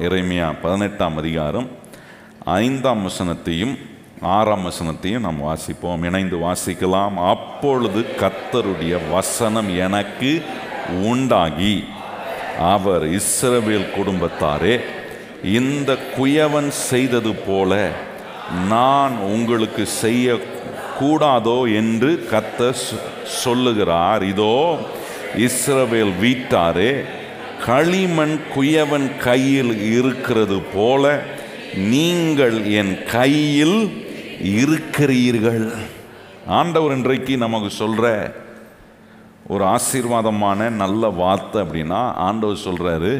எரேமியா 18ஆம் அதிகாரம் 5ஆம் வசனத்தையும் 6ஆம் வசனத்தையும் நாம் வாசிப்போம். இணைந்து வாசிக்கலாம். அப்பொழுது கர்த்தருடைய வசனம் எனக்கு உண்டாகி, அவர் இஸ்ரவேல் குடும்பத்தாரே, இந்த குயவன் செய்தது போல நான் உங்களுக்கு செய்ய கூடாதோ என்று கர்த்தர் சொல்லுகிறார். இதோ இஸ்ரவேல் வீட்டாரே, களிமண் குயவன் கையில் இருக்கிறது போல நீங்கள் என் கையில் இருக்கிறீர்கள். ஆண்டவர் இன்றைக்கு நமக்கு சொல்ற ஒரு ஆசீர்வாதமான நல்ல வார்த்தை அப்படின்னா, ஆண்டவர் சொல்றாரு,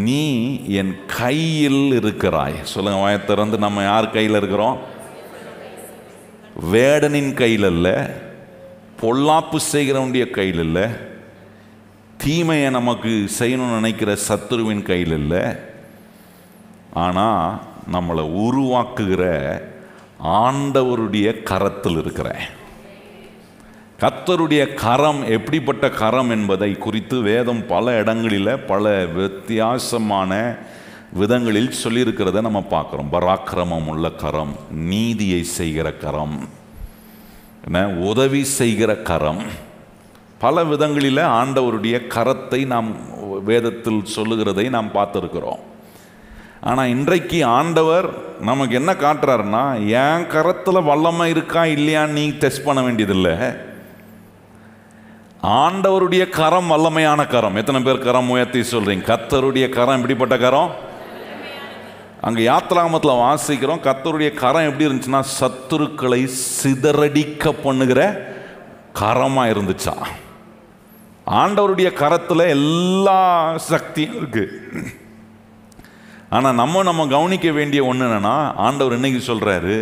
நீ என் கையில் இருக்கிறாய். சொல்லுங்க, வாயை திறந்து. நம்ம யார் கையில் இருக்கிறோம்? வேடனின் கையில் அல்ல, பொல்லாப்பு செய்கிறவனுடைய கையில் இல்லை, தீமையை நமக்கு செய்யணும்னு நினைக்கிற சத்துருவின் கையில் இல்லை, ஆனால் நம்மளை உருவாக்குகிற ஆண்டவருடைய கரத்தில் இருக்கிறேன். கர்த்தருடைய கரம் எப்படிப்பட்ட கரம் என்பதை குறித்து வேதம் பல இடங்களில் பல வித்தியாசமான விதங்களில் சொல்லியிருக்கிறத நம்ம பார்க்குறோம். பராக்கிரமம் உள்ள கரம், நீதியை செய்கிற கரம், உதவி செய்கிற கரம், பல விதங்களில் ஆண்டவருடைய கரத்தை நாம் வேதத்தில் சொல்லுகிறதை நாம் பார்த்துருக்கிறோம். ஆனால் இன்றைக்கு ஆண்டவர் நமக்கு என்ன காட்டுறாருன்னா, என் கரத்தில் வல்லமை இருக்கா இல்லையான்னு நீ டெஸ்ட் பண்ண வேண்டியதில்லை. ஆண்டவருடைய கரம் வல்லமையான கரம். எத்தனை பேர் கரம் உயர்த்தி சொல்றீங்க? கர்த்தருடைய கரம் எப்படிப்பட்ட கரம்? அங்கே யாத்ராகமத்தில் வாசிக்கிறோம், கர்த்தருடைய கரம் எப்படி இருந்துச்சுன்னா, சத்துருக்களை சிதறடிக்க பண்ணுகிற கரமாக இருந்துச்சா. ஆண்டவருடைய கரத்தில் எல்லா சக்தியும் இருக்கு. ஆனால் நம்ம கவனிக்க வேண்டிய ஒன்று என்னன்னா, ஆண்டவர் இன்னைக்கு சொல்றாரு,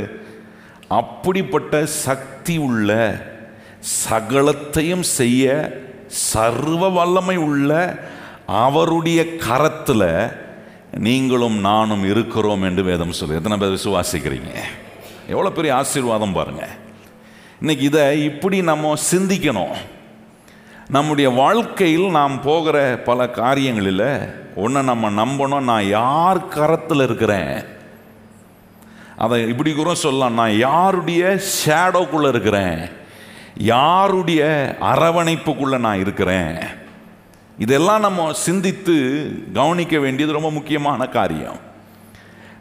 அப்படிப்பட்ட சக்தி உள்ள, சகலத்தையும் செய்ய சர்வ வல்லமை உள்ள அவருடைய கரத்தில் நீங்களும் நானும் இருக்கிறோம் என்று வேதம் சொல்லு. எத்தனை பேர் விசுவாசிக்கிறீங்க? எவ்வளோ பெரிய ஆசீர்வாதம் பாருங்க. இன்னைக்கு இதை இப்படி நம்ம சிந்திக்கணும். நம்முடைய வாழ்க்கையில் நாம் போகிற பல காரியங்களில் ஒன்று நம்ம நம்பணும், நான் யார் கரத்தில் இருக்கிறேன். அதை இப்படி கூட சொல்லலாம், நான் யாருடைய ஷேடோக்குள்ளே இருக்கிறேன், யாருடைய அரவணைப்புக்குள்ளே நான் இருக்கிறேன். இதெல்லாம் நம்ம சிந்தித்து கவனிக்க வேண்டியது ரொம்ப முக்கியமான காரியம்.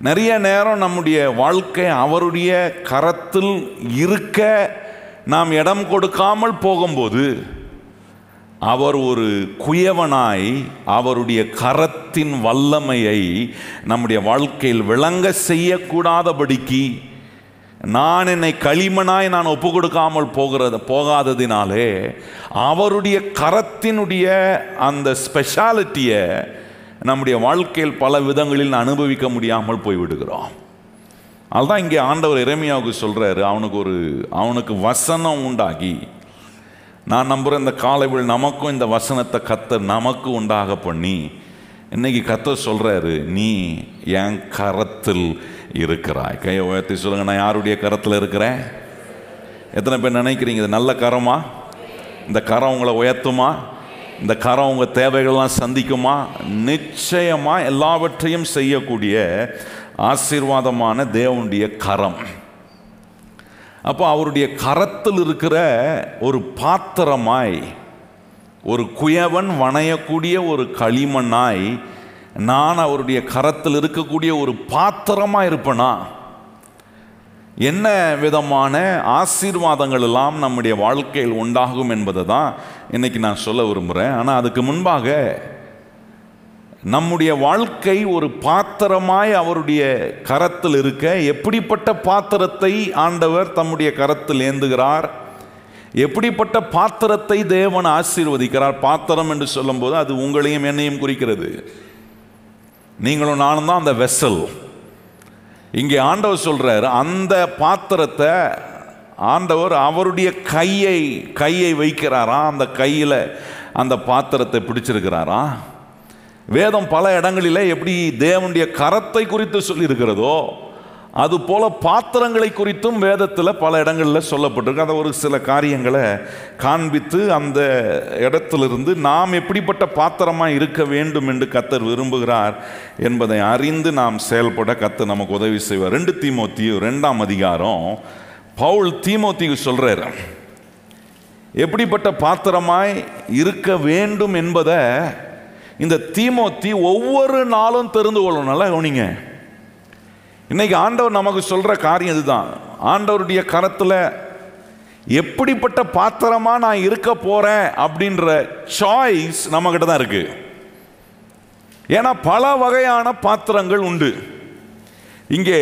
நிறைய நேரம் நம்முடைய வாழ்க்கை அவருடைய கரத்தில் இருக்க நாம் இடம் கொடுக்காமல் போகும்போது, அவர் ஒரு குயவனாய் அவருடைய கரத்தின் வல்லமையை நம்முடைய வாழ்க்கையில் விளங்க செய்யக்கூடாதபடிக்கு, நான் என்னை களிமனாய் நான் ஒப்பு கொடுக்காமல் போகாததினாலே அவருடைய கரத்தினுடைய அந்த ஸ்பெஷாலிட்டியை நம்முடைய வாழ்க்கையில் பல விதங்களில் அனுபவிக்க முடியாமல் போய்விடுகிறோம். அதுதான் இங்கே ஆண்டவர் எரேமியாவுக்கு சொல்றாரு, அவனுக்கு வசனம் உண்டாகி, நான் நம்புகிறேன் இந்த காலைவில் நமக்கும் இந்த வசனத்தை கர்த்தர் நமக்கு உண்டாக பண்ணி, இன்னைக்கு கர்த்தர் சொல்றாரு, நீ என் கரத்தில் இருக்கிறாய். கையை உயர்த்தி சொல்லுங்க, நான் யாருடைய கரத்தில் இருக்கிறேன்? எத்தனை பேர் நினைக்கிறீங்க இது நல்ல கரமா? இந்த கரம் உங்களை உயர்த்துமா? இந்த கரம் உங்கள் தேவைகள்லாம் சந்திக்குமா? நிச்சயமா எல்லாவற்றையும் செய்யக்கூடிய ஆசீர்வாதமான தேவனுடைய கரம். அப்போ அவருடைய கரத்தில் இருக்கிற ஒரு பாத்திரமாய், ஒரு குயவன் வணையக்கூடிய ஒரு களிமண்ணாய், நான் அவருடைய கரத்தில் இருக்கக்கூடிய ஒரு பாத்திரமாக இருப்பேனா? என்ன விதமான ஆசீர்வாதங்கள் எல்லாம் நம்முடைய வாழ்க்கையில் உண்டாகும் என்பதை தான் இன்னைக்கு நான் சொல்ல விரும்புகிறேன். ஆனால் அதுக்கு முன்பாக, நம்முடைய வாழ்க்கை ஒரு பாத்திரமாய் அவருடைய கரத்தில் இருக்க, எப்படிப்பட்ட பாத்திரத்தை ஆண்டவர் தம்முடைய கரத்தில் ஏந்துகிறார், எப்படிப்பட்ட பாத்திரத்தை தேவன் ஆசீர்வதிக்கிறார். பாத்திரம் என்று சொல்லும்போது அது உங்களையும் என்னையும் குறிக்கிறது. நீங்களும் நானும் தான் அந்த வெசல். இங்கே ஆண்டவர் சொல்றார், அந்த பாத்திரத்தை ஆண்டவர் அவருடைய கையை வைக்கிறாரா, அந்த கையில் அந்த பாத்திரத்தை பிடிச்சிருக்கிறாரா. வேதம் பல இடங்களில் எப்படி தேவனுடைய கரத்தை குறித்து சொல்லியிருக்கிறதோ, அதுபோல பாத்திரங்களை குறித்தும் வேதத்தில் பல இடங்களில் சொல்லப்பட்டிருக்கு. அதை ஒரு சில காரியங்களை காண்பித்து அந்த இடத்திலிருந்து நாம் எப்படிப்பட்ட பாத்திரமாக இருக்க வேண்டும் என்று கர்த்தர் விரும்புகிறார் என்பதை அறிந்து நாம் செயல்பட கர்த்தர் நமக்கு உதவி செய்வார். 2 தீமோத்தேயு 2ஆம் அதிகாரம் பவுல் தீமோத்தேயுக்கு சொல்றார் எப்படிப்பட்ட பாத்திரமாய் இருக்க வேண்டும் என்பதை இந்த தீமோத்தி ஒவ்வொரு நாளும் தெரிந்து கொள்ளணும். நல்லா கவனிங்க. இன்னைக்கு ஆண்டவர் நமக்கு சொல்ற காரியம் இதுதான். ஆண்டவருடைய கரத்தில் எப்படிப்பட்ட பாத்திரமா நான் இருக்க போறேன் அப்படின்ற சாய்ஸ் நம்ம கிட்ட தான் இருக்கு. ஏன்னா பல வகையான பாத்திரங்கள் உண்டு. இங்கே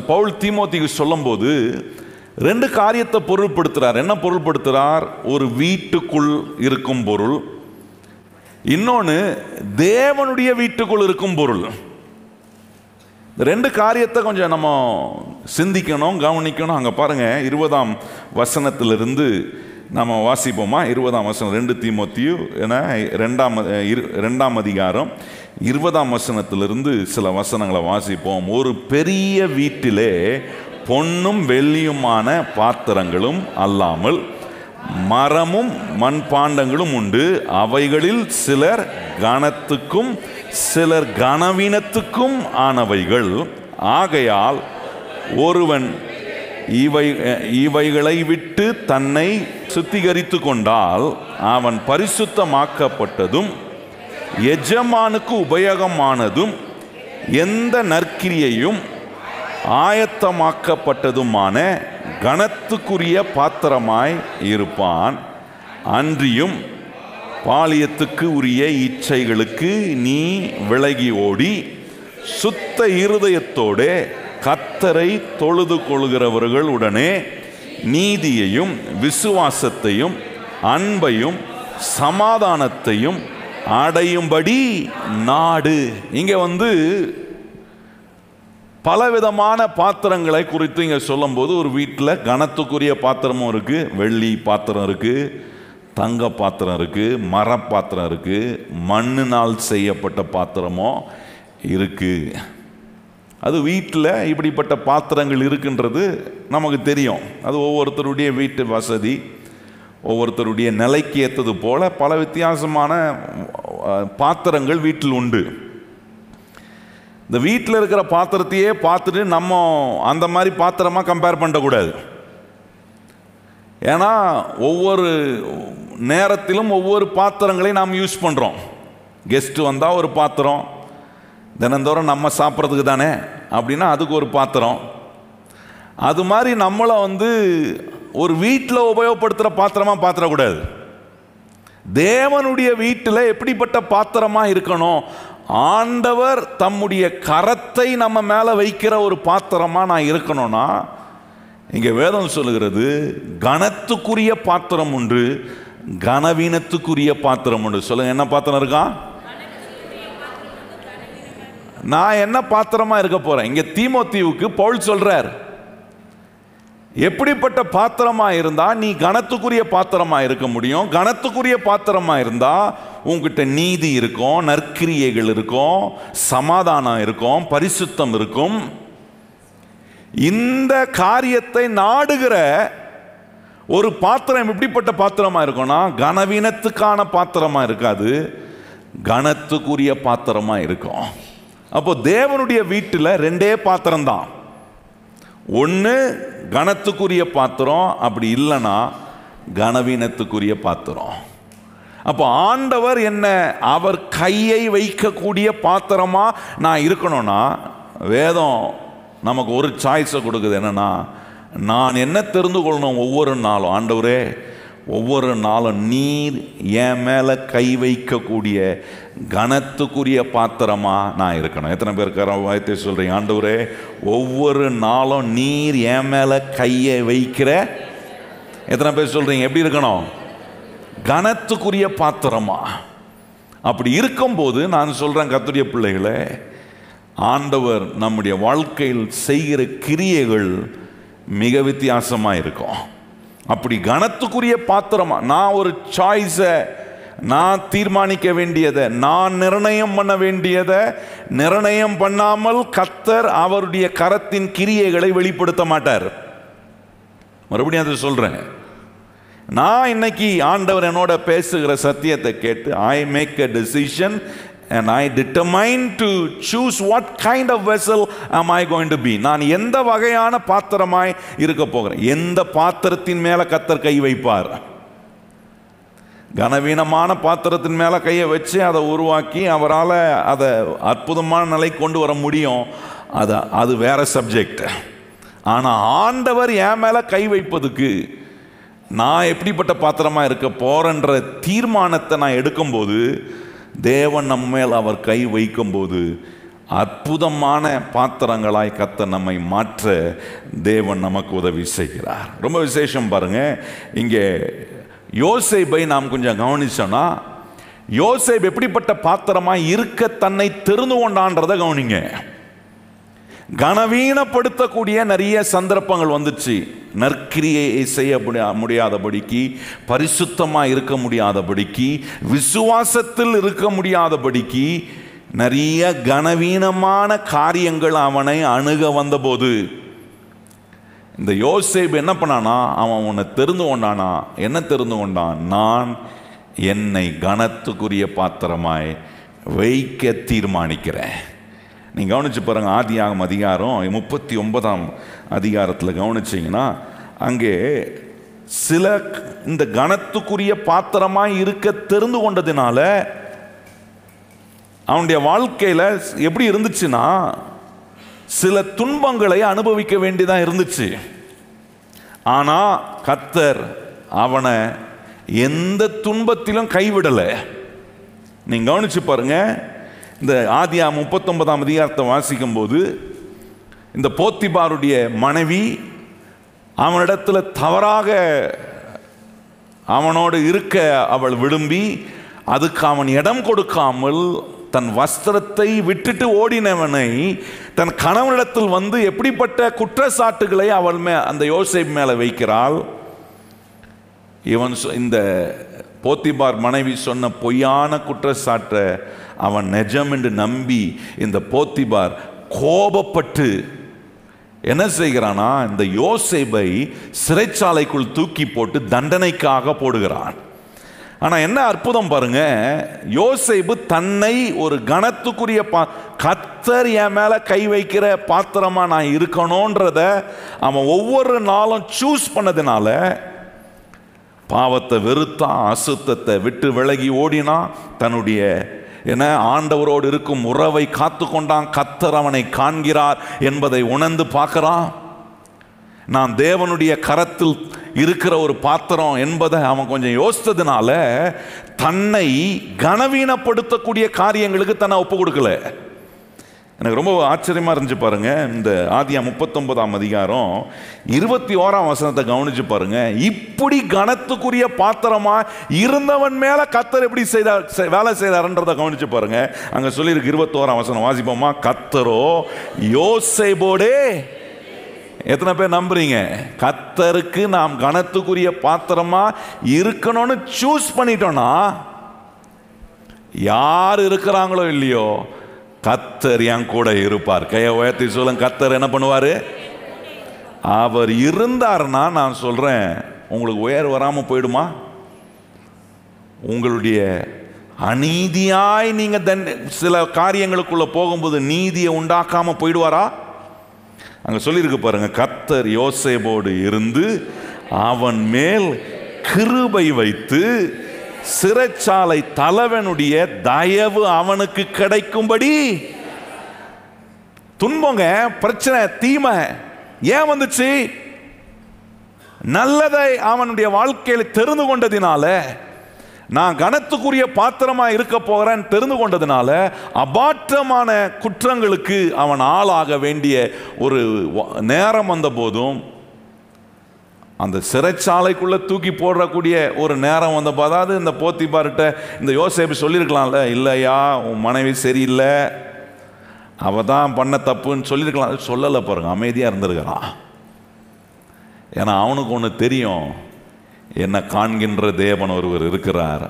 பவுல் தீமோத்திக்கு சொல்லும் போது 2 காரியத்தை பொருள்படுத்துறார். என்ன பொருள்படுத்துறார்? ஒரு வீட்டுக்குள் இருக்கும் பொருள், இன்னொன்று தேவனுடைய வீட்டுக்குள் இருக்கும் பொருள். 2 காரியத்தை கொஞ்சம் நம்ம சிந்திக்கணும், கவனிக்கணும். அங்கே பாருங்க 20ஆம் வசனத்திலிருந்து நம்ம வாசிப்போமா? 20ஆம் வசனம் 2 தீமோத்தேயு 2ஆம் அதிகாரம் 20ஆம் வசனத்திலிருந்து சில வசனங்களை வாசிப்போம். ஒரு பெரிய வீட்டிலே பொன்னும் வெள்ளியுமான பாத்திரங்களும் அல்லாமல் மரமும் மண்பாண்டங்களும் உண்டு. அவைகளில் சிலர் கனத்துக்கும் சிலர் கனவீனத்துக்கும் ஆனவைகள். ஆகையால் ஒருவன் இவைகளை விட்டு தன்னை சுத்திகரித்து கொண்டால் அவன் பரிசுத்தமாக்கப்பட்டதும் எஜமானுக்கு உபயோகமானதும் எந்த நற்கிரியையும் ஆயத்தமாக்கப்பட்டதுமான கனத்துக்குரிய பாத்திரமாய் இருப்பான். அன்றியும் பாலியத்துக்கு உரிய இச்சைகளுக்கு நீ விலகி ஓடி சுத்த இருதயத்தோடு கர்த்தரை தொழுது கொள்கிறவர்கள் உடனே நீதியையும் விசுவாசத்தையும் அன்பையும் சமாதானத்தையும் அடையும்படி நாடு. இங்கே பலவிதமான பாத்திரங்களை குறித்து இங்கே சொல்லும்போது ஒரு வீட்டில் கனத்துக்குரிய பாத்திரமும் இருக்குது, வெள்ளி பாத்திரம் இருக்குது, தங்க பாத்திரம் இருக்குது, மர பாத்திரம் இருக்குது, மண்ணினால் செய்யப்பட்ட பாத்திரமும் இருக்குது. அது வீட்டில் இப்படிப்பட்ட பாத்திரங்கள் இருக்குன்றது நமக்கு தெரியும். அது ஒவ்வொருத்தருடைய வீட்டு வசதி, ஒவ்வொருத்தருடைய நிலைக்கு ஏற்றது போல பல வித்தியாசமான பாத்திரங்கள் வீட்டில் உண்டு. இந்த வீட்டில் இருக்கிற பாத்திரத்தையே பார்த்துட்டு நம்ம அந்த மாதிரி பாத்திரமாக கம்பேர் பண்ணக்கூடாது. ஏன்னா ஒவ்வொரு நேரத்திலும் ஒவ்வொரு பாத்திரங்களையும் நாம் யூஸ் பண்ணுறோம். கெஸ்ட்டு வந்தால் ஒரு பாத்திரம், தினந்தோறும் நம்ம சாப்பிட்றதுக்கு தானே அப்படின்னா அதுக்கு ஒரு பாத்திரம். அது மாதிரி நம்மளை ஒரு வீட்டில் உபயோகப்படுத்துகிற பாத்திரமாக பார்த்துடக்கூடாது. தேவனுடைய வீட்டில் எப்படிப்பட்ட பாத்திரமாக இருக்கணும்? ஆண்டவர் தம்முடைய கரத்தை நம்ம மேலே வைக்கிற ஒரு பாத்திரமாக நான் இருக்கணும்னா, இங்கே வேதம் சொல்லுகிறது கனத்துக்குரிய பாத்திரம் உண்டு, கனவீனத்துக்குரிய பாத்திரம் உண்டு. சொல்லுங்க, என்ன பாத்திரம் இருக்கா? நான் என்ன பாத்திரமா இருக்க போறேன்? இங்க தீமோத்தேயுவுக்கு பவுல் சொல்றார், எப்படிப்பட்ட பாத்திரமா இருந்தா நீ கனத்துக்குரிய பாத்திரமா இருக்க முடியும்? கனத்துக்குரிய பாத்திரமா இருந்தா உங்ககிட்ட நீதி இருக்கும், நற்கிரியைகள் இருக்கும், சமாதானம் இருக்கும், பரிசுத்தம் இருக்கும். இந்த காரியத்தை நாடுகிற ஒரு பாத்திரம் எப்படிப்பட்ட பாத்திரமா இருக்கும்னா கனவீனத்துக்கான பாத்திரமா இருக்காது, கனத்துக்குரிய பாத்திரமா இருக்கும். அப்போ தேவனுடைய வீட்டில் 2 பாத்திரம் தான். ஒன்று கனத்துக்குரிய பாத்திரம், அப்படி இல்லைன்னா கனவீனத்துக்குரிய பாத்திரம். அப்போ ஆண்டவர் என்ன அவர் கையை வைக்கக்கூடிய பாத்திரமா நான் இருக்கணும்னா வேதம் நமக்கு ஒரு சாய்ஸை கொடுக்குது. என்னன்னா, நான் என்ன தெரிந்து கொள்ளணும் ஒவ்வொரு நாளும்? ஆண்டவரே, ஒவ்வொரு நாளும் நீர் என் மேலே கை வைக்கக்கூடிய கனத்துக்குரிய பாத்திரமா நான் இருக்கணும். எத்தனை பேருக்கு வாய்த்தை சொல்றீங்க? ஆண்டவரே, ஒவ்வொரு நாளும் நீர் என் மேலே கையை வைக்கிற, எத்தனை பேர் சொல்றீங்க? எப்படி இருக்கணும்? கனத்துக்குரிய பாத்திரமா. அப்படி இருக்கும்போது நான் சொல்றேன், கர்த்தருடைய பிள்ளைகளே, ஆண்டவர் நம்முடைய வாழ்க்கையில் செய்கிற கிரியைகள் மிக வித்தியாசமாக இருக்கும். அப்படி கனத்துக்குரிய பாத்திரமா நான் ஒரு சாய்ஸை நான் தீர்மானிக்க வேண்டியதை, நான் நிர்ணயம் பண்ண வேண்டியதை நிர்ணயம் பண்ணாமல் கர்த்தர் அவருடைய கரத்தின் கிரியைகளை வெளிப்படுத்த மாட்டார். மறுபடியும் அதை சொல்றேன். நான் இன்னைக்கு ஆண்டவர் என்னோட பேசுகிற சத்தியத்தை கேட்டு I make a decision and I determine to choose what kind of vessel am I going to be. நான் எந்த வகையான பாத்திரமாய் இருக்க போகிறேன். எந்த பாத்திரத்தின் மேல கர்த்தர் கை வைப்பார்? கனவீனமான பாத்திரத்தின் மேல கையை வச்சு அதை உருவாக்கி அவரால் அதை அற்புதமான நிலை கொண்டு வர முடியும். அது வேற சப்ஜெக்ட். ஆனால் ஆண்டவர் என் மேல கை வைப்பதுக்கு நான் எப்படிப்பட்ட பாத்திரமா இருக்க போறேன்ற தீர்மானத்தை நான் எடுக்கும்போது, தேவன் நம்ம மேல் அவர் கை வைக்கும்போது அற்புதமான பாத்திரங்களாய் கர்த்தர் நம்மை மாற்ற தேவன் நமக்கு உதவி செய்கிறார். ரொம்ப விசேஷம் பாருங்க. இங்கே யோசேப்பை நாம் கொஞ்சம் கவனிச்சோம்னா, யோசேப் எப்படிப்பட்ட பாத்திரமாய் இருக்க தன்னை தெரிந்து கொண்டான்றதை கவனிங்க. கனவீனப்படுத்தக்கூடிய நிறைய சந்தர்ப்பங்கள் வந்துச்சு. நற்கிரியை செய்ய முடியாதபடிக்கு, பரிசுத்தமாக இருக்க முடியாதபடிக்கு, விசுவாசத்தில் இருக்க முடியாதபடிக்கு நிறைய கனவீனமான காரியங்கள் அவனை அணுக வந்தபோது, இந்த யோசேப் என்ன பண்ணானா, அவன் உன்னை தெரிந்து கொண்டானா. என்ன தெரிந்து கொண்டான்? நான் என்னை கனத்துக்குரிய பாத்திரமாய் வைக்க தீர்மானிக்கிறேன். நீங்கள் கவனிச்சு பாருங்க. ஆதியாகமம் அதிகாரம் 39ஆம் அதிகாரத்தில் கவனிச்சிங்கன்னா, அங்கே சில இந்த கனத்துக்குரிய பாத்திரமாய் இருக்க தெரிந்து கொண்டதினால அவனுடைய வாழ்க்கையில் எப்படி இருந்துச்சுன்னா, சில துன்பங்களை அனுபவிக்க வேண்டியதாக இருந்துச்சு. ஆனால் கர்த்தர் அவனை எந்த துன்பத்திலும் கைவிடலை. நீங்கள் கவனிச்சு பாருங்க. இந்த ஆதியாகமம் 39ஆம் அதிகாரத்தை வாசிக்கும் போது, இந்த போத்திபாருடைய மனைவி அவனிடத்துல தவறாக அவனோடு இருக்க அவள் விரும்பி, அதுக்கு அவன் இடம் கொடுக்காமல் தன் வஸ்திரத்தை விட்டுட்டு ஓடினவனை தன் கணவனிடத்தில் வந்து எப்படிப்பட்ட குற்றச்சாட்டுகளை அவள் அந்த யோசேப் மேலே வைக்கிறாள். இந்த போத்திபார் மனைவி சொன்ன பொய்யான குற்றச்சாட்டை அவன் நிஜம் என்று நம்பி இந்த போத்திபார் கோபப்பட்டு என்ன செய்கிறானா, இந்த யோசேப்பை சிறைச்சாலைக்குள் தூக்கி போட்டு தண்டனைக்காக போடுகிறான். ஆனால் என்ன அற்புதம் பாருங்க, யோசேப்பு தன்னை ஒரு கனத்துக்குரிய கர்த்தர் என் மேல கை வைக்கிற பாத்திரமா நான் இருக்கணும்ன்றத அவன் ஒவ்வொரு நாளும் சூஸ் பண்ணதுனால பாவத்தை வெறுத்தான், அசுத்தத்தை விட்டு விலகி ஓடினான், தன்னுடைய ஆண்டவரோடு இருக்கும் உறவை காத்து கொண்டான். கர்த்தர் அவனை காண்கிறார் என்பதை உணர்ந்து பார்க்கிறான். நான் தேவனுடைய கரத்தில் இருக்கிற ஒரு பாத்திரம் என்பதை அவன் கொஞ்சம் யோசித்ததுனால தன்னை கனவீனப்படுத்தக்கூடிய காரியங்களுக்கு தன்னை ஒப்பு கொடுக்கல. எனக்கு ரொம்ப ஆச்சரியமா இருந்துச்சு பாருங்க. இந்த ஆதியாகமம் 39ஆம் அதிகாரம் 21ஆம் வசனத்தை கவனிச்சு பாருங்க. இப்படி கனத்துக்குரிய பாத்திரமா இருந்தவன் மேல கர்த்தர் எப்படி வேலை செய்தார்ன்றதை கவனிச்சு பாருங்க. அங்க சொல்லியிருக்கு 21ஆம் வசனம், வாசிப்போமா? கர்த்தரோ யோசேப்போடே. எத்தனை பேர் நம்புறீங்க? கர்த்தருக்கு நாம் கனத்துக்குரிய பாத்திரமா இருக்கணும்னு சூஸ் பண்ணிட்டோம்னா, யார் இருக்கிறாங்களோ இல்லையோ, கர்த்தர் என் கூட இருப்பார். கையை உயர்த்தி சொல்லுங்க, கர்த்தர் என்ன பண்ணுவாரு? அவர் இருந்தார்னா நான் சொல்றேன், உங்களுக்கு உயர் வராம போயிடுமா? உங்களுடைய அநீதியாய் நீங்க சில காரியங்களுக்குள்ள போகும்போது நீதியை உண்டாக்காம போயிடுவாரா? அங்க சொல்லியிருக்கு பாருங்க, கர்த்தர் யோசேப்போடு இருந்து அவன் மேல் கிருபை வைத்து சிறைச்சாலை தலைவனுடைய தயவு அவனுக்கு கிடைக்கும்படி. துன்பங்க, பிரச்சனை, தீமை ஏன் வந்துச்சு? நல்லதை அவனுடைய வாழ்க்கையில் தெரிந்து கொண்டதினால, நான் கனத்துக்குரிய பாத்திரமா இருக்க போறேன் தெரிந்து கொண்டதினால அபாற்றமான குற்றங்களுக்கு அவன் ஆளாக வேண்டிய ஒரு நேரம் வந்த போதும், அந்த சிறைச்சாலைக்குள்ள தூக்கி போடக்கூடிய ஒரு நேரம் வந்த போது, அதாவது இந்த போத்திபார்கிட்ட இந்த யோசேப்பு சொல்லியிருக்கலாம்ல, இல்லையா உன் மனைவி சரியில்லை, அவ தான் பண்ண தப்புன்னு சொல்லியிருக்கலாம். சொல்லலை பாருங்க, அமைதியாக இருந்திருக்கிறான். ஏன்னா அவனுக்கு ஒன்று தெரியும், என்ன காண்கின்ற தேவன் ஒருவர் இருக்கிறார்,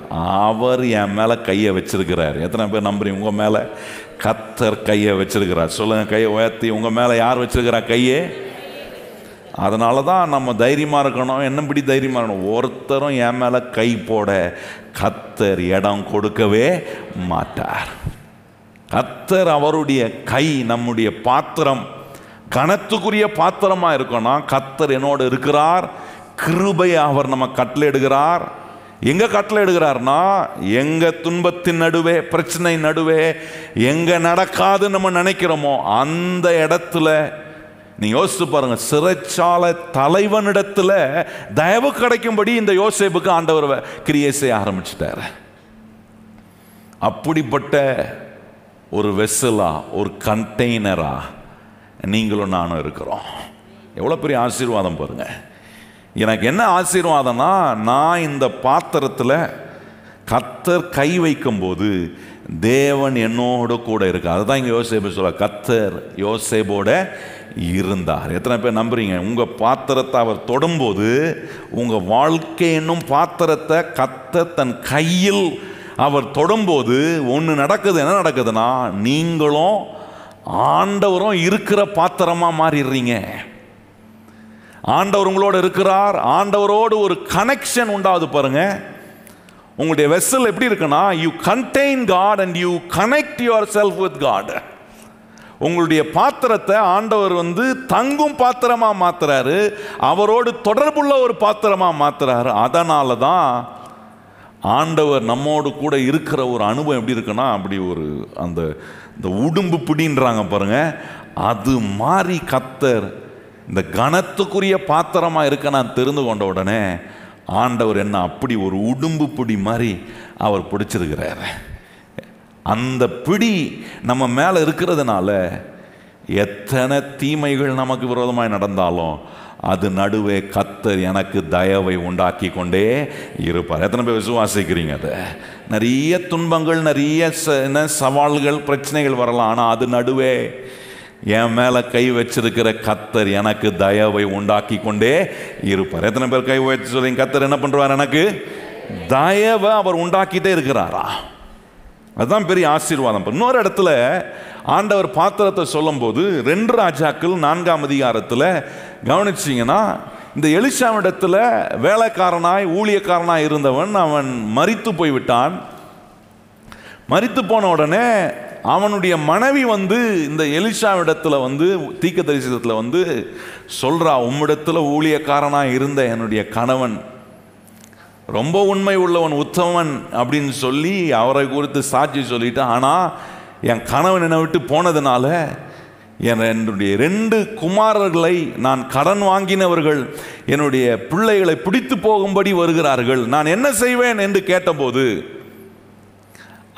அவர் என் மேலே கையை வச்சிருக்கிறார். எத்தனை பேர் நம்புறீங்க? உங்கள் மேலே கர்த்தர் கையை வச்சிருக்கிறார். சொல்லுங்கள், கையை உயர்த்தி. உங்கள் மேலே யார் வச்சிருக்கிறார் கையே? அதனால தான் நம்ம தைரியமாக இருக்கணும். என்னபடி தைரியமாக இருக்கணும்? ஒருத்தரும் என் மேலே கை போட கர்த்தர் இடம் கொடுக்கவே மாட்டார். கர்த்தர் அவருடைய கை நம்முடைய பாத்திரம் கனத்துக்குரிய பாத்திரமாக இருக்கணும். கர்த்தர் என்னோடு இருக்கிறார். கிருபையை அவர் நம்ம கட்டளை எடுக்கிறார். எங்க கட்டளை எடுக்கிறார்னா, எங்க துன்பத்தின் நடுவே, பிரச்சனை நடுவே, எங்க நடக்காது நம்ம நினைக்கிறோமோ அந்த இடத்துல நீ யோசித்து பாருங்க, சிறைச்சாலை தலைவனிடத்துல தயவு கிடைக்கும்படி இந்த யோசேப்புக்கு ஆண்டவர் கிரியை செய்ய ஆரம்பிச்சிட்டார். அப்படிப்பட்ட ஒரு வெசலா, ஒரு கண்டெய்னரா நீங்களும் நானும் இருக்கிறோம். எவ்வளோ பெரிய ஆசீர்வாதம் பாருங்க. எனக்கு என்ன ஆசீர்வாதம்னா, நான் இந்த பாத்திரத்தில் கர்த்தர் கை வைக்கும்போது தேவன் என்னோடு கூட இருக்கு. அதுதான் இங்கே யோசேப்பு சொல்ல, கர்த்தர் யோசேப்போட இருந்தார். எத்தனை பேர் நம்புறீங்க? உங்கள் பாத்திரத்தை அவர் தொடும்போது, உங்கள் வாழ்க்கை என்னும் பாத்திரத்தை கர்த்தர் தன் கையில் அவர் தொடும்போது ஒன்று நடக்குது. என்ன நடக்குதுன்னா, நீங்களும் ஆண்டவரும் இருக்கிற பாத்திரமாக மாறிடுறீங்க. ஆண்டவர் உங்களோட இருக்கிறார். ஆண்டவரோடு ஒரு கனெக்ஷன் உண்டாவது பாருங்க. உங்களுடைய வெசல் எப்படி இருக்குன்னா, you contain God and you connect yourself with God. உங்களுடைய பாத்திரத்தை ஆண்டவர் தங்கும் பாத்திரமா மாத்துறாரு, அவரோடு தொடர்புள்ள ஒரு பாத்திரமா மாத்துறாரு. அதனால தான் ஆண்டவர் நம்மோடு கூட இருக்கிற ஒரு அனுபவம் எப்படி இருக்குன்னா, அப்படி ஒரு அந்த உடும்பு பிடின்றாங்க பாருங்க, அது மாதிரி கர்த்தர் இந்த கனத்துக்குரிய பாத்திரமா இருக்க நான் தெரிந்து கொண்ட உடனே ஆண்டவர் என்ன அப்படி ஒரு உடும்பு பிடி மாதிரி அவர் பிடிச்சிருக்கிறார். அந்த பிடி நம்ம மேலே இருக்கிறதுனால எத்தனை தீமைகள் நமக்கு விரோதமாய் நடந்தாலும் அது நடுவே கர்த்தர் எனக்கு தயவை உண்டாக்கி கொண்டே இருப்பார். எத்தனை பேர் விசுவாசிக்கிறீங்க? அது நிறைய துன்பங்கள், நிறைய சவால்கள், பிரச்சனைகள் வரலாம். ஆனால் அது நடுவே என் மேலே கை வச்சிருக்கிற கர்த்தர் எனக்கு தயவை உண்டாக்கி கொண்டே இருப்பார். எத்தனை பேர் கை உயர்த்தி சொல்றீங்க, கர்த்தர் என்ன பண்றார்? எனக்கு தயவை அவர் உண்டாக்கிட்டே இருக்கிறாரா? அதுதான் பெரிய ஆசீர்வாதம். இன்னொரு இடத்துல ஆண்டவர் பாத்திரத்தை சொல்லும் போது 2 ராஜாக்கள் 4ஆம் அதிகாரத்தில் கவனிச்சிங்கன்னா, இந்த எலிஷாவிடத்தில் வேலைக்காரனாய் ஊழியக்காரனாய் இருந்தவன் அவன் மரித்து போய்விட்டான். மரித்து போன உடனே அவனுடைய மனைவி இந்த எலிஷாவிடத்தில் தீர்க்கதரிசனத்தில் சொல்றா, உம்மிடத்தில் ஊழியக்காரனாக இருந்த என்னுடைய கணவன் ரொம்ப உண்மை உள்ளவன், உத்தமன் அப்படின்னு சொல்லி அவரை குறித்து சாட்சி சொல்லிட்டு, ஆனால் என் கணவன் என்னை விட்டு போனதுனால என்னுடைய 2 குமாரர்களை நான் கடன் வாங்கினவர்கள் என்னுடைய பிள்ளைகளை பிடித்து போகும்படி வருகிறார்கள், நான் என்ன செய்வேன் என்று கேட்டபோது,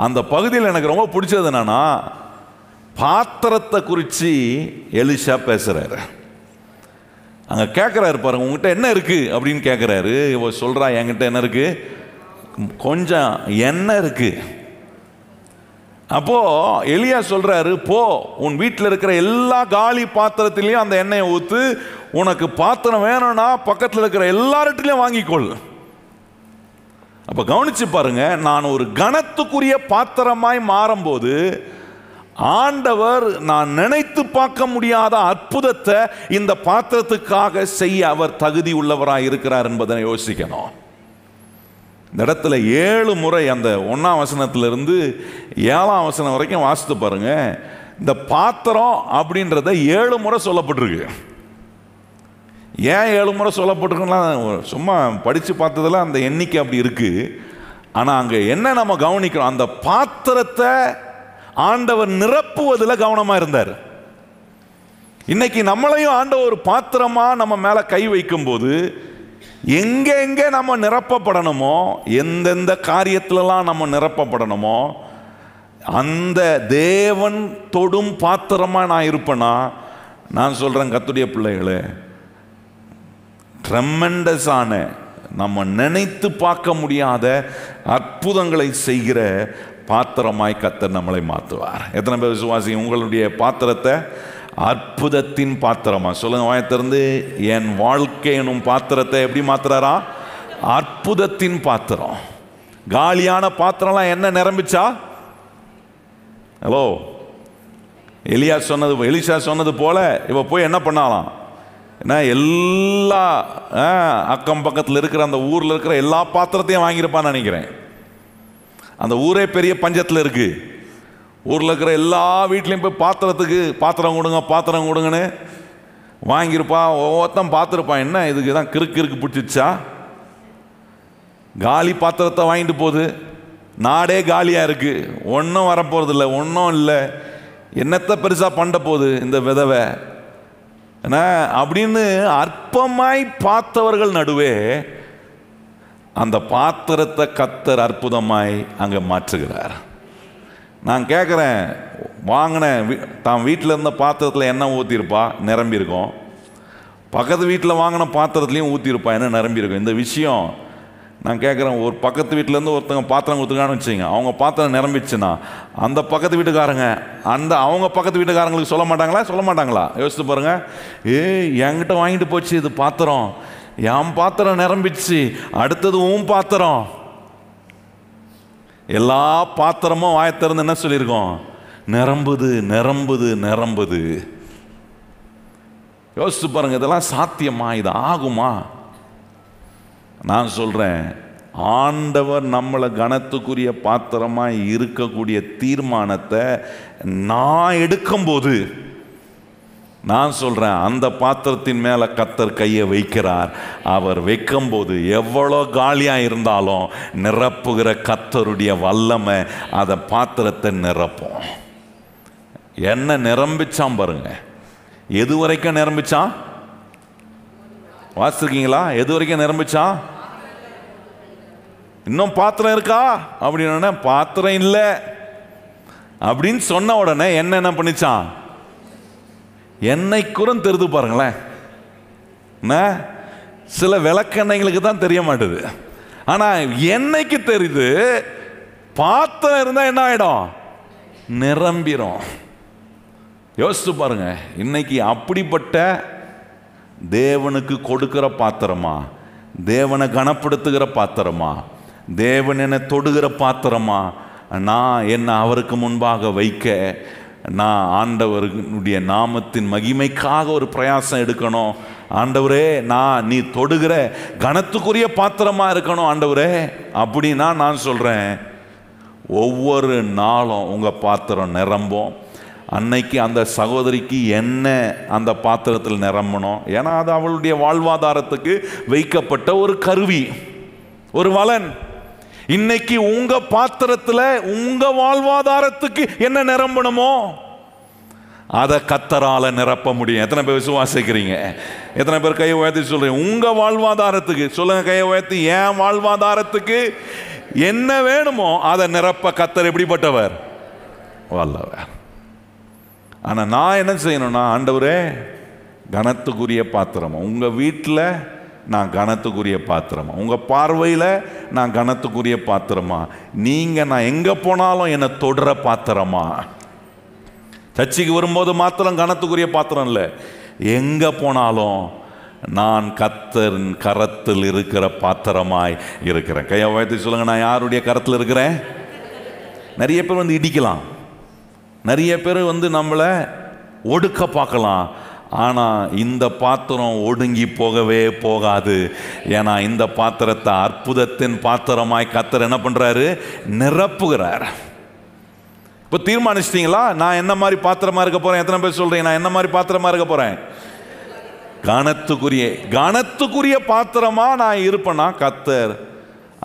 அந்த பகுதியில் எனக்கு ரொம்ப பிடிச்சது என்னன்னா, பாத்திரத்தை குறித்து எலிஷா பேசுறாரு. அங்கே கேட்குறாரு பாருங்க, உங்ககிட்ட என்ன இருக்கு அப்படின்னு கேட்குறாரு. இவ சொல்றா, என்கிட்ட என்ன இருக்கு? கொஞ்சம் எண்ணெய் இருக்கு. அப்போ எலியா சொல்றாரு, போ உன் வீட்டில் இருக்கிற எல்லா காலி பாத்திரத்திலையும் அந்த எண்ணெயை ஊத்து, உனக்கு பாத்திரம் வேணும்னா பக்கத்தில் இருக்கிற எல்லார்கிட்டையும் வாங்கிக்கொள். அப்ப கவனிச்சு பாருங்க, நான் ஒரு கனத்துக்குரிய பாத்திரமாய் மாறும்போது ஆண்டவர் நான் நினைத்து பார்க்க முடியாத அற்புதத்தை இந்த பாத்திரத்துக்காக செய்ய அவர் தகுதி உள்ளவராய் இருக்கிறார் என்பதை யோசிக்கணும். இந்த இடத்துல 7 முறை அந்த 1ஆம் வசனத்திலிருந்து 7ஆம் வசனம் வரைக்கும் வாசித்து பாருங்க. இந்த பாத்திரம் அப்படின்றத 7 முறை சொல்லப்பட்டிருக்கு. ஏன் 7 முறை சொல்லப்பட்டிருக்குன்னா, சும்மா படித்து பார்த்ததில் அந்த எண்ணிக்கை அப்படி இருக்கு. ஆனால் அங்கே என்ன நம்ம கவனிக்கிறோம், அந்த பாத்திரத்தை ஆண்டவர் நிரப்புவதில் கவனமாக இருந்தார். இன்னைக்கு நம்மளையும் ஆண்டவர் ஒரு பாத்திரமா நம்ம மேலே கை வைக்கும்போது எங்கே நம்ம நிரப்பப்படணுமோ, எந்தெந்த காரியத்திலலாம் நம்ம நிரப்பப்படணுமோ, அந்த தேவன் தொடும் பாத்திரமா நான் இருப்பேனா, நான் சொல்கிறேன் கர்த்தருடைய பிள்ளைகளே, ட்ரெமெண்டஸான நம்ம நினைத்து பார்க்க முடியாத அற்புதங்களை செய்கிற பாத்திரமாய் கர்த்தர் நம்மளை மாற்றுவார். எத்தனை பேர் விசுவாசி உங்களுடைய பாத்திரத்தை அற்புதத்தின் பாத்திரமா? சொல்லுங்க வாயத்திலிருந்து, என் வாழ்க்கை எனும் பாத்திரத்தை எப்படி மாத்துறாரா? அற்புதத்தின் பாத்திரம். காலியான பாத்திரம்லாம் என்ன நிரம்பிச்சா? ஹலோ, எலிஷா சொன்னது போல இவ போய் என்ன பண்ணாலாம்? ஏன்னா எல்லா அக்கம் பக்கத்தில் இருக்கிற அந்த ஊரில் இருக்கிற எல்லா பாத்திரத்தையும் வாங்கியிருப்பான்னு நினைக்கிறேன். அந்த ஊரே பெரிய பஞ்சத்தில் இருக்கு. ஊரில் இருக்கிற எல்லா வீட்லையும் போய் பாத்திரம் கொடுங்கன்னு வாங்கியிருப்பா. ஒவ்வொருத்தன் பார்த்துருப்பான், என்ன இதுக்கு தான் கிறுக்கு பிடிச்சிச்சா? காலி பாத்திரத்தை வாங்கிட்டு போகுது. நாடே காலியாக இருக்கு, ஒன்றும் வரப்போறது இல்லை, ஒன்றும் இல்லை, என்னத்தை பெருசாக பண்ண போகுது இந்த விதவை அப்படின்னு அற்பமாய் பார்த்தவர்கள் நடுவே அந்த பாத்திரத்தை கர்த்தர் அற்புதமாய் அங்கே மாற்றுகிறார். நான் கேட்குறேன், தான் வீட்டில் இருந்த பாத்திரத்தில் எண்ணெய் ஊற்றிருப்பா, நிரம்பியிருக்கும். பக்கத்து வீட்டில் வாங்கின பாத்திரத்துலையும் ஊற்றிருப்பா, என்ன நிரம்பியிருக்கும். இந்த விஷயம் நான் கேட்குறேன், ஒரு பக்கத்து வீட்டிலேருந்து ஒருத்தங்க பாத்திரம் கொடுத்துருக்கான்னு வச்சுங்க, அவங்க பாத்திரம் நிரம்பிச்சுன்னா அந்த பக்கத்து வீட்டுக்காரங்க அவங்க பக்கத்து வீட்டுக்காரங்களுக்கு சொல்ல மாட்டாங்களா? யோசித்து பாருங்க. என்கிட்ட வாங்கிட்டு போச்சு இது பாத்திரம், என் பாத்திரம் நிரம்பிச்சு, அடுத்தது உன் பாத்திரம். எல்லா பாத்திரமும் வாயத்திறந்து என்ன சொல்லியிருக்கோம்? நிரம்புது. யோசித்து பாருங்க, இதெல்லாம் சாத்தியமா? இது ஆகுமா? நான் சொல்றேன், ஆண்டவர் நம்மளை கனத்துக்குரிய பாத்திரமாய் இருக்கக்கூடிய தீர்மானத்தை நான் எடுக்கும்போது, நான் சொல்றேன், அந்த பாத்திரத்தின் மேல கர்த்தர் கையை வைக்கிறார். அவர் வைக்கும்போது எவ்வளோ காலியா இருந்தாலும் நிரப்புகிற கர்த்தருடைய வல்லமை அதை பாத்திரத்தை நிரப்பும். என்ன நிரம்பிச்சான் பாருங்க. எது வரைக்கும் நிரம்பிச்சான்? வாசிருக்கீங்களா? எது வரைக்கும் நிரம்பிச்சான்? இன்னும் பாத்திரம் இருக்கா அப்படின்னு, பாத்திரம் இல்லை அப்படின்னு சொன்ன உடனே என்ன பண்ணிச்சான்? எண்ணெய்க்குறம் தெரிது பாருங்களேன். சில விளக்கெண்ணெய்களுக்கு தான் தெரிய மாட்டுது, ஆனா எண்ணெய்க்கு தெரியுது. பாத்திரம் இருந்தா என்ன ஆயிடும்? நிரம்பிரும். யோசிச்சு பாருங்க, இன்னைக்கு அப்படிப்பட்ட தேவனுக்கு கொடுக்கிற பாத்திரமா, தேவனை கனப்படுத்துகிற பாத்திரமா, தேவன் என்னை தொடுகிற பாத்திரமா, நான் என்ன அவருக்கு முன்பாக வைக்க, நான் ஆண்டவருடைய நாமத்தின் மகிமைக்காக ஒரு பிரயாசம் எடுக்கணும். ஆண்டவரே, நீ தொடுகிற கனத்துக்குரிய பாத்திரமா இருக்கணும் ஆண்டவரே அப்படின்னா, நான் சொல்றேன், ஒவ்வொரு நாளும் உங்க பாத்திரம் நிரம்பும். அன்னைக்கு அந்த சகோதரிக்கு என்ன அந்த பாத்திரத்தில் நிரம்பணும்? ஏன்னா அது அவளுடைய வாழ்வாதாரத்துக்கு வைக்கப்பட்ட ஒரு கருவி, ஒரு வலன். இன்னைக்கு உங்க பாத்திரத்தில் உங்க வாழ்வாதாரத்துக்கு என்ன நிரம்பணுமோ அதை கர்த்தரால நிரப்ப முடியும். எத்தனை பேர் விசுவாசிக்கிறீங்க? எத்தனை பேர் கையை உயர்த்தி சொல்றீங்க? உங்க வாழ்வாதாரத்துக்கு சொல்லுங்க, கையை உயர்த்தி. என் வாழ்வாதாரத்துக்கு என்ன வேணுமோ அதை நிரப்ப கர்த்தர் எப்படிப்பட்டவர்? வல்லவர். ஆனா நான் என்ன செய்யணும்னா, ஆண்டவரே, கனத்துக்குரிய பாத்திரமா, உங்க வீட்டில் நான் கனத்துக்குரிய பாத்திரமா, உங்க பார்வையில் நான் கனத்துக்குரிய பாத்திரமா, நீங்க நான் எங்க போனாலும் என்னை தொடுற பாத்திரமா. சர்ச்சைக்கு வரும்போது மாத்திரம் கனத்துக்குரிய பாத்திரம் இல்லை, எங்க போனாலும் நான் கர்த்தரின் கரத்தில் இருக்கிற பாத்திரமாய் இருக்கிறேன். கையை உயர்த்தி சொல்லுங்க, நான் யாருடைய கரத்தில் இருக்கிறேன்? நிறைய பேர் இடிக்கலாம், நிறைய பேர் நம்மளை ஒடுக்க பார்க்கலாம். ஆனால் இந்த பாத்திரம் ஒடுங்கி போகவே போகாது. ஏன்னா இந்த பாத்திரத்தை அற்புதத்தின் பாத்திரமாய் கர்த்தர் என்ன பண்றாரு? நிரப்புகிறார். இப்போ தீர்மானிச்சிட்டீங்களா? நான் என்ன மாதிரி பாத்திரமா இருக்க போறேன்? எத்தனை பேர் சொல்றீங்க நான் என்ன மாதிரி பாத்திரமா இருக்க போறேன்? கனத்துக்குரிய பாத்திரமா நான் இருப்பேன்னா, கர்த்தர்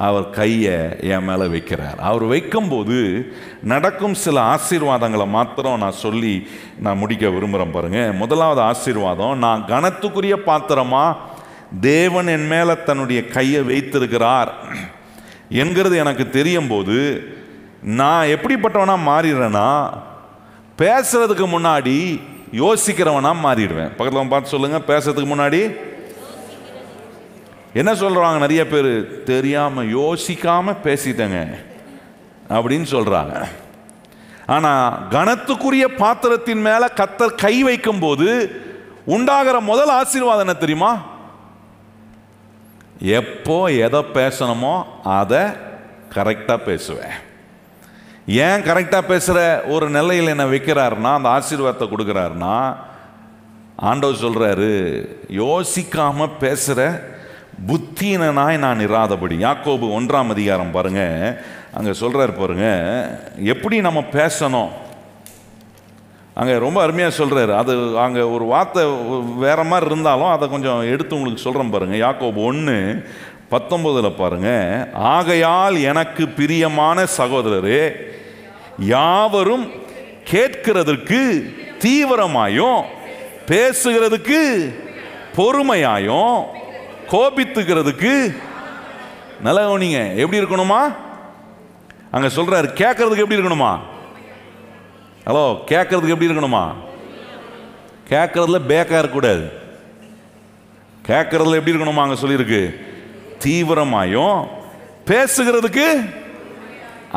அவர் கையை என் மேலே வைக்கிறார். அவர் வைக்கும்போது நடக்கும் சில ஆசீர்வாதங்களை மாத்திரம் நான் சொல்லி நான் முடிக்க விரும்புகிறேன் பாருங்க. முதலாவது ஆசீர்வாதம், நான் கனத்துக்குரிய பாத்திரமா தேவன் என் மேலே தன்னுடைய கையை வைத்திருக்கிறார் என்கிறது எனக்கு தெரியும் போது நான் எப்படிப்பட்டவனா மாறிடுறேன்னா, பேசுறதுக்கு முன்னாடி யோசிக்கிறவனா மாறிடுவேன். பக்கத்தில் பார்த்து சொல்லுங்க, பேசுறதுக்கு முன்னாடி என்ன சொல்றாங்க? நிறைய பேர் தெரியாம யோசிக்காம பேசிட்டங்க அப்படின்னு சொல்றாங்க. ஆனா கனத்துக்குரிய பாத்திரத்தின் மேல கர்த்தர் கை வைக்கும் போது உண்டாகிற முதல் ஆசீர்வாதம் என்ன தெரியுமா? எப்போ எதை பேசணுமோ அதை கரெக்டாக பேசுவேன். ஏன் கரெக்டாக பேசுகிற ஒரு நிலையில் என்ன வைக்கிறாருன்னா, அந்த ஆசீர்வாதத்தை கொடுக்குறாருன்னா, ஆண்டவர் சொல்கிறாரு, யோசிக்காமல் பேசுகிற புத்தீனனாய் நான் இராதபடி. யாக்கோபு 1ஆம் அதிகாரம் பாருங்க, அங்கே சொல்கிறார் பாருங்க எப்படி நம்ம பேசணும். அங்கே ரொம்ப அருமையாக சொல்கிறாரு. அது அங்கே ஒரு வார்த்தை வேற மாதிரி இருந்தாலும் அதை கொஞ்சம் எடுத்து உங்களுக்கு சொல்கிறேன் பாருங்க. யாக்கோபு 1:19 பாருங்க, ஆகையால் எனக்கு பிரியமான சகோதரரே, யாவரும் கேட்கிறதற்கு தீவிரமாயும் பேசுகிறதுக்கு பொறுமையாயும் கோபித்துக்கிறதுக்கு நல்ல கவனிங்க. எப்படி இருக்கணுமா? அங்க சொல்றாரு கேட்கறதுக்கு எப்படி இருக்கணுமா? ஹலோ, கேட்கறதுக்கு எப்படி இருக்கணுமா? கேட்கறதுல பேக்கா இருக்கக்கூடாது. கேட்கறதுல எப்படி இருக்கணுமா? அங்க சொல்லியிருக்கு தீவிரமாயும் பேசுகிறதுக்கு.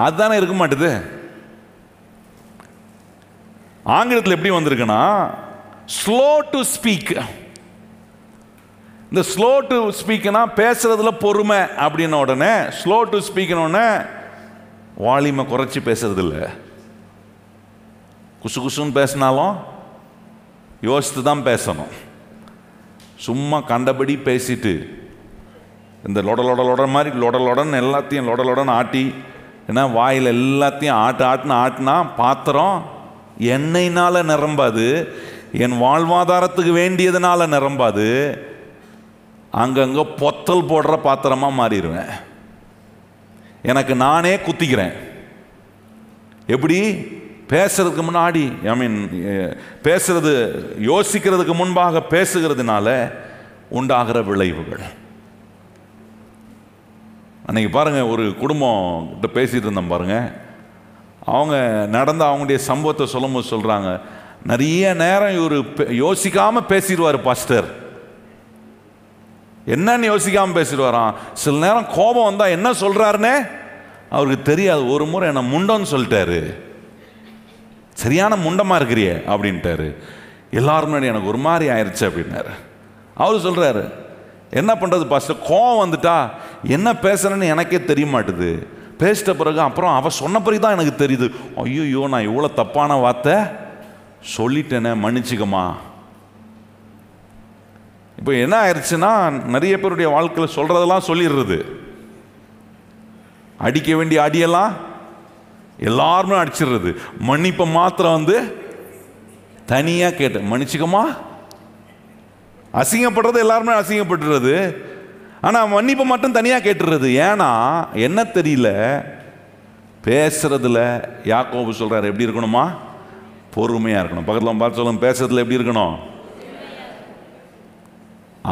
அதுதானே இருக்க மாட்டுது. ஆங்கிலத்தில் எப்படி வந்திருக்குன்னா ஸ்லோ டு ஸ்பீக். இந்த ஸ்லோ டு ஸ்பீக்னா பேசுறதுல பொறுமை அப்படின்ன உடனே, ஸ்லோ டு ஸ்பீக்னு வால்யூமை குறைச்சி பேசுறது இல்லை. குசு குசுன்னு பேசினாலும் யோசித்து தான் பேசணும். சும்மா கண்டபடி பேசிட்டு இந்த லொட மாதிரி லொடன்னு எல்லாத்தையும் லொடன்னு ஆட்டி, ஏன்னா வாயில் எல்லாத்தையும் ஆட்டுனா பாத்திரம் எண்ணெய்னால நிரம்பாது, என் வாழ்வாதாரத்துக்கு வேண்டியதுனால நிரம்பாது, அங்கங்கே பொத்தல் போடுற பாத்திரமாக மாறிடுவேன். எனக்கு நானே குத்திக்கிறேன். எப்படி? பேசுறதுக்கு முன்னாடி, பேசுறது யோசிக்கிறதுக்கு முன்பாக பேசுகிறதுனால உண்டாகிற விளைவுகள். அன்னைக்கு பாருங்க, ஒரு குடும்பம் கிட்ட பேசிட்டு இருந்தோம் பாருங்க. அவங்க நடந்த அவங்களுடைய சம்பவத்தை சொல்லும்போது சொல்றாங்க, நிறைய நேரம் இவர் யோசிக்காம பேசிடுவார் பாஸ்டர். என்னன்னு யோசிக்காம பேசிடுவாராம். சில நேரம் கோபம் வந்தா என்ன சொல்றாருன்னு அவருக்கு தெரியாது. ஒரு முறை என்ன முண்டம்னு சொல்லிட்டாரு, சரியான முண்டமா இருக்கிறியே அப்படின்ட்டாரு. எல்லாரும் முன்னாடி எனக்கு ஒரு மாதிரி ஆயிடுச்சு அப்படின்னாரு. அவரு சொல்றாரு, என்ன பண்றது பாஸ்டர், கோபம் வந்துட்டா என்ன பேசுறேன்னு எனக்கே தெரிய மாட்டுது. பேசிட்ட பிறகு அப்புறம் அவ சொன்ன பிறகு தான் எனக்கு தெரியுது, ஐயோ நான் இவ்வளோ தப்பான வார்த்தை சொல்லிட்டேனே, மன்னிச்சுக்கமா. இப்போ என்ன ஆயிடுச்சுன்னா, நிறைய பேருடைய வாழ்க்கையில் சொல்றதெல்லாம் சொல்லிடுறது. அடிக்க வேண்டிய அடியெல்லாம் எல்லாருமே அடிச்சிடுறது. மன்னிப்பை மாத்திரம் தனியா கேட்ட மன்னிச்சுக்கமா. அசிங்கப்படுறது எல்லாருமே அசிங்கப்பட்டுறது, ஆனா மன்னிப்பை மட்டும் தனியா கேட்டுறது. ஏன்னா என்ன தெரியல, பேசுறதுல யாக்கோபு சொல்றாரு எப்படி இருக்கணுமா? பொறுமையா இருக்கணும். பக்கத்தில் பார்த்து சொல்லுங்க, பேசுறதுல எப்படி இருக்கணும்?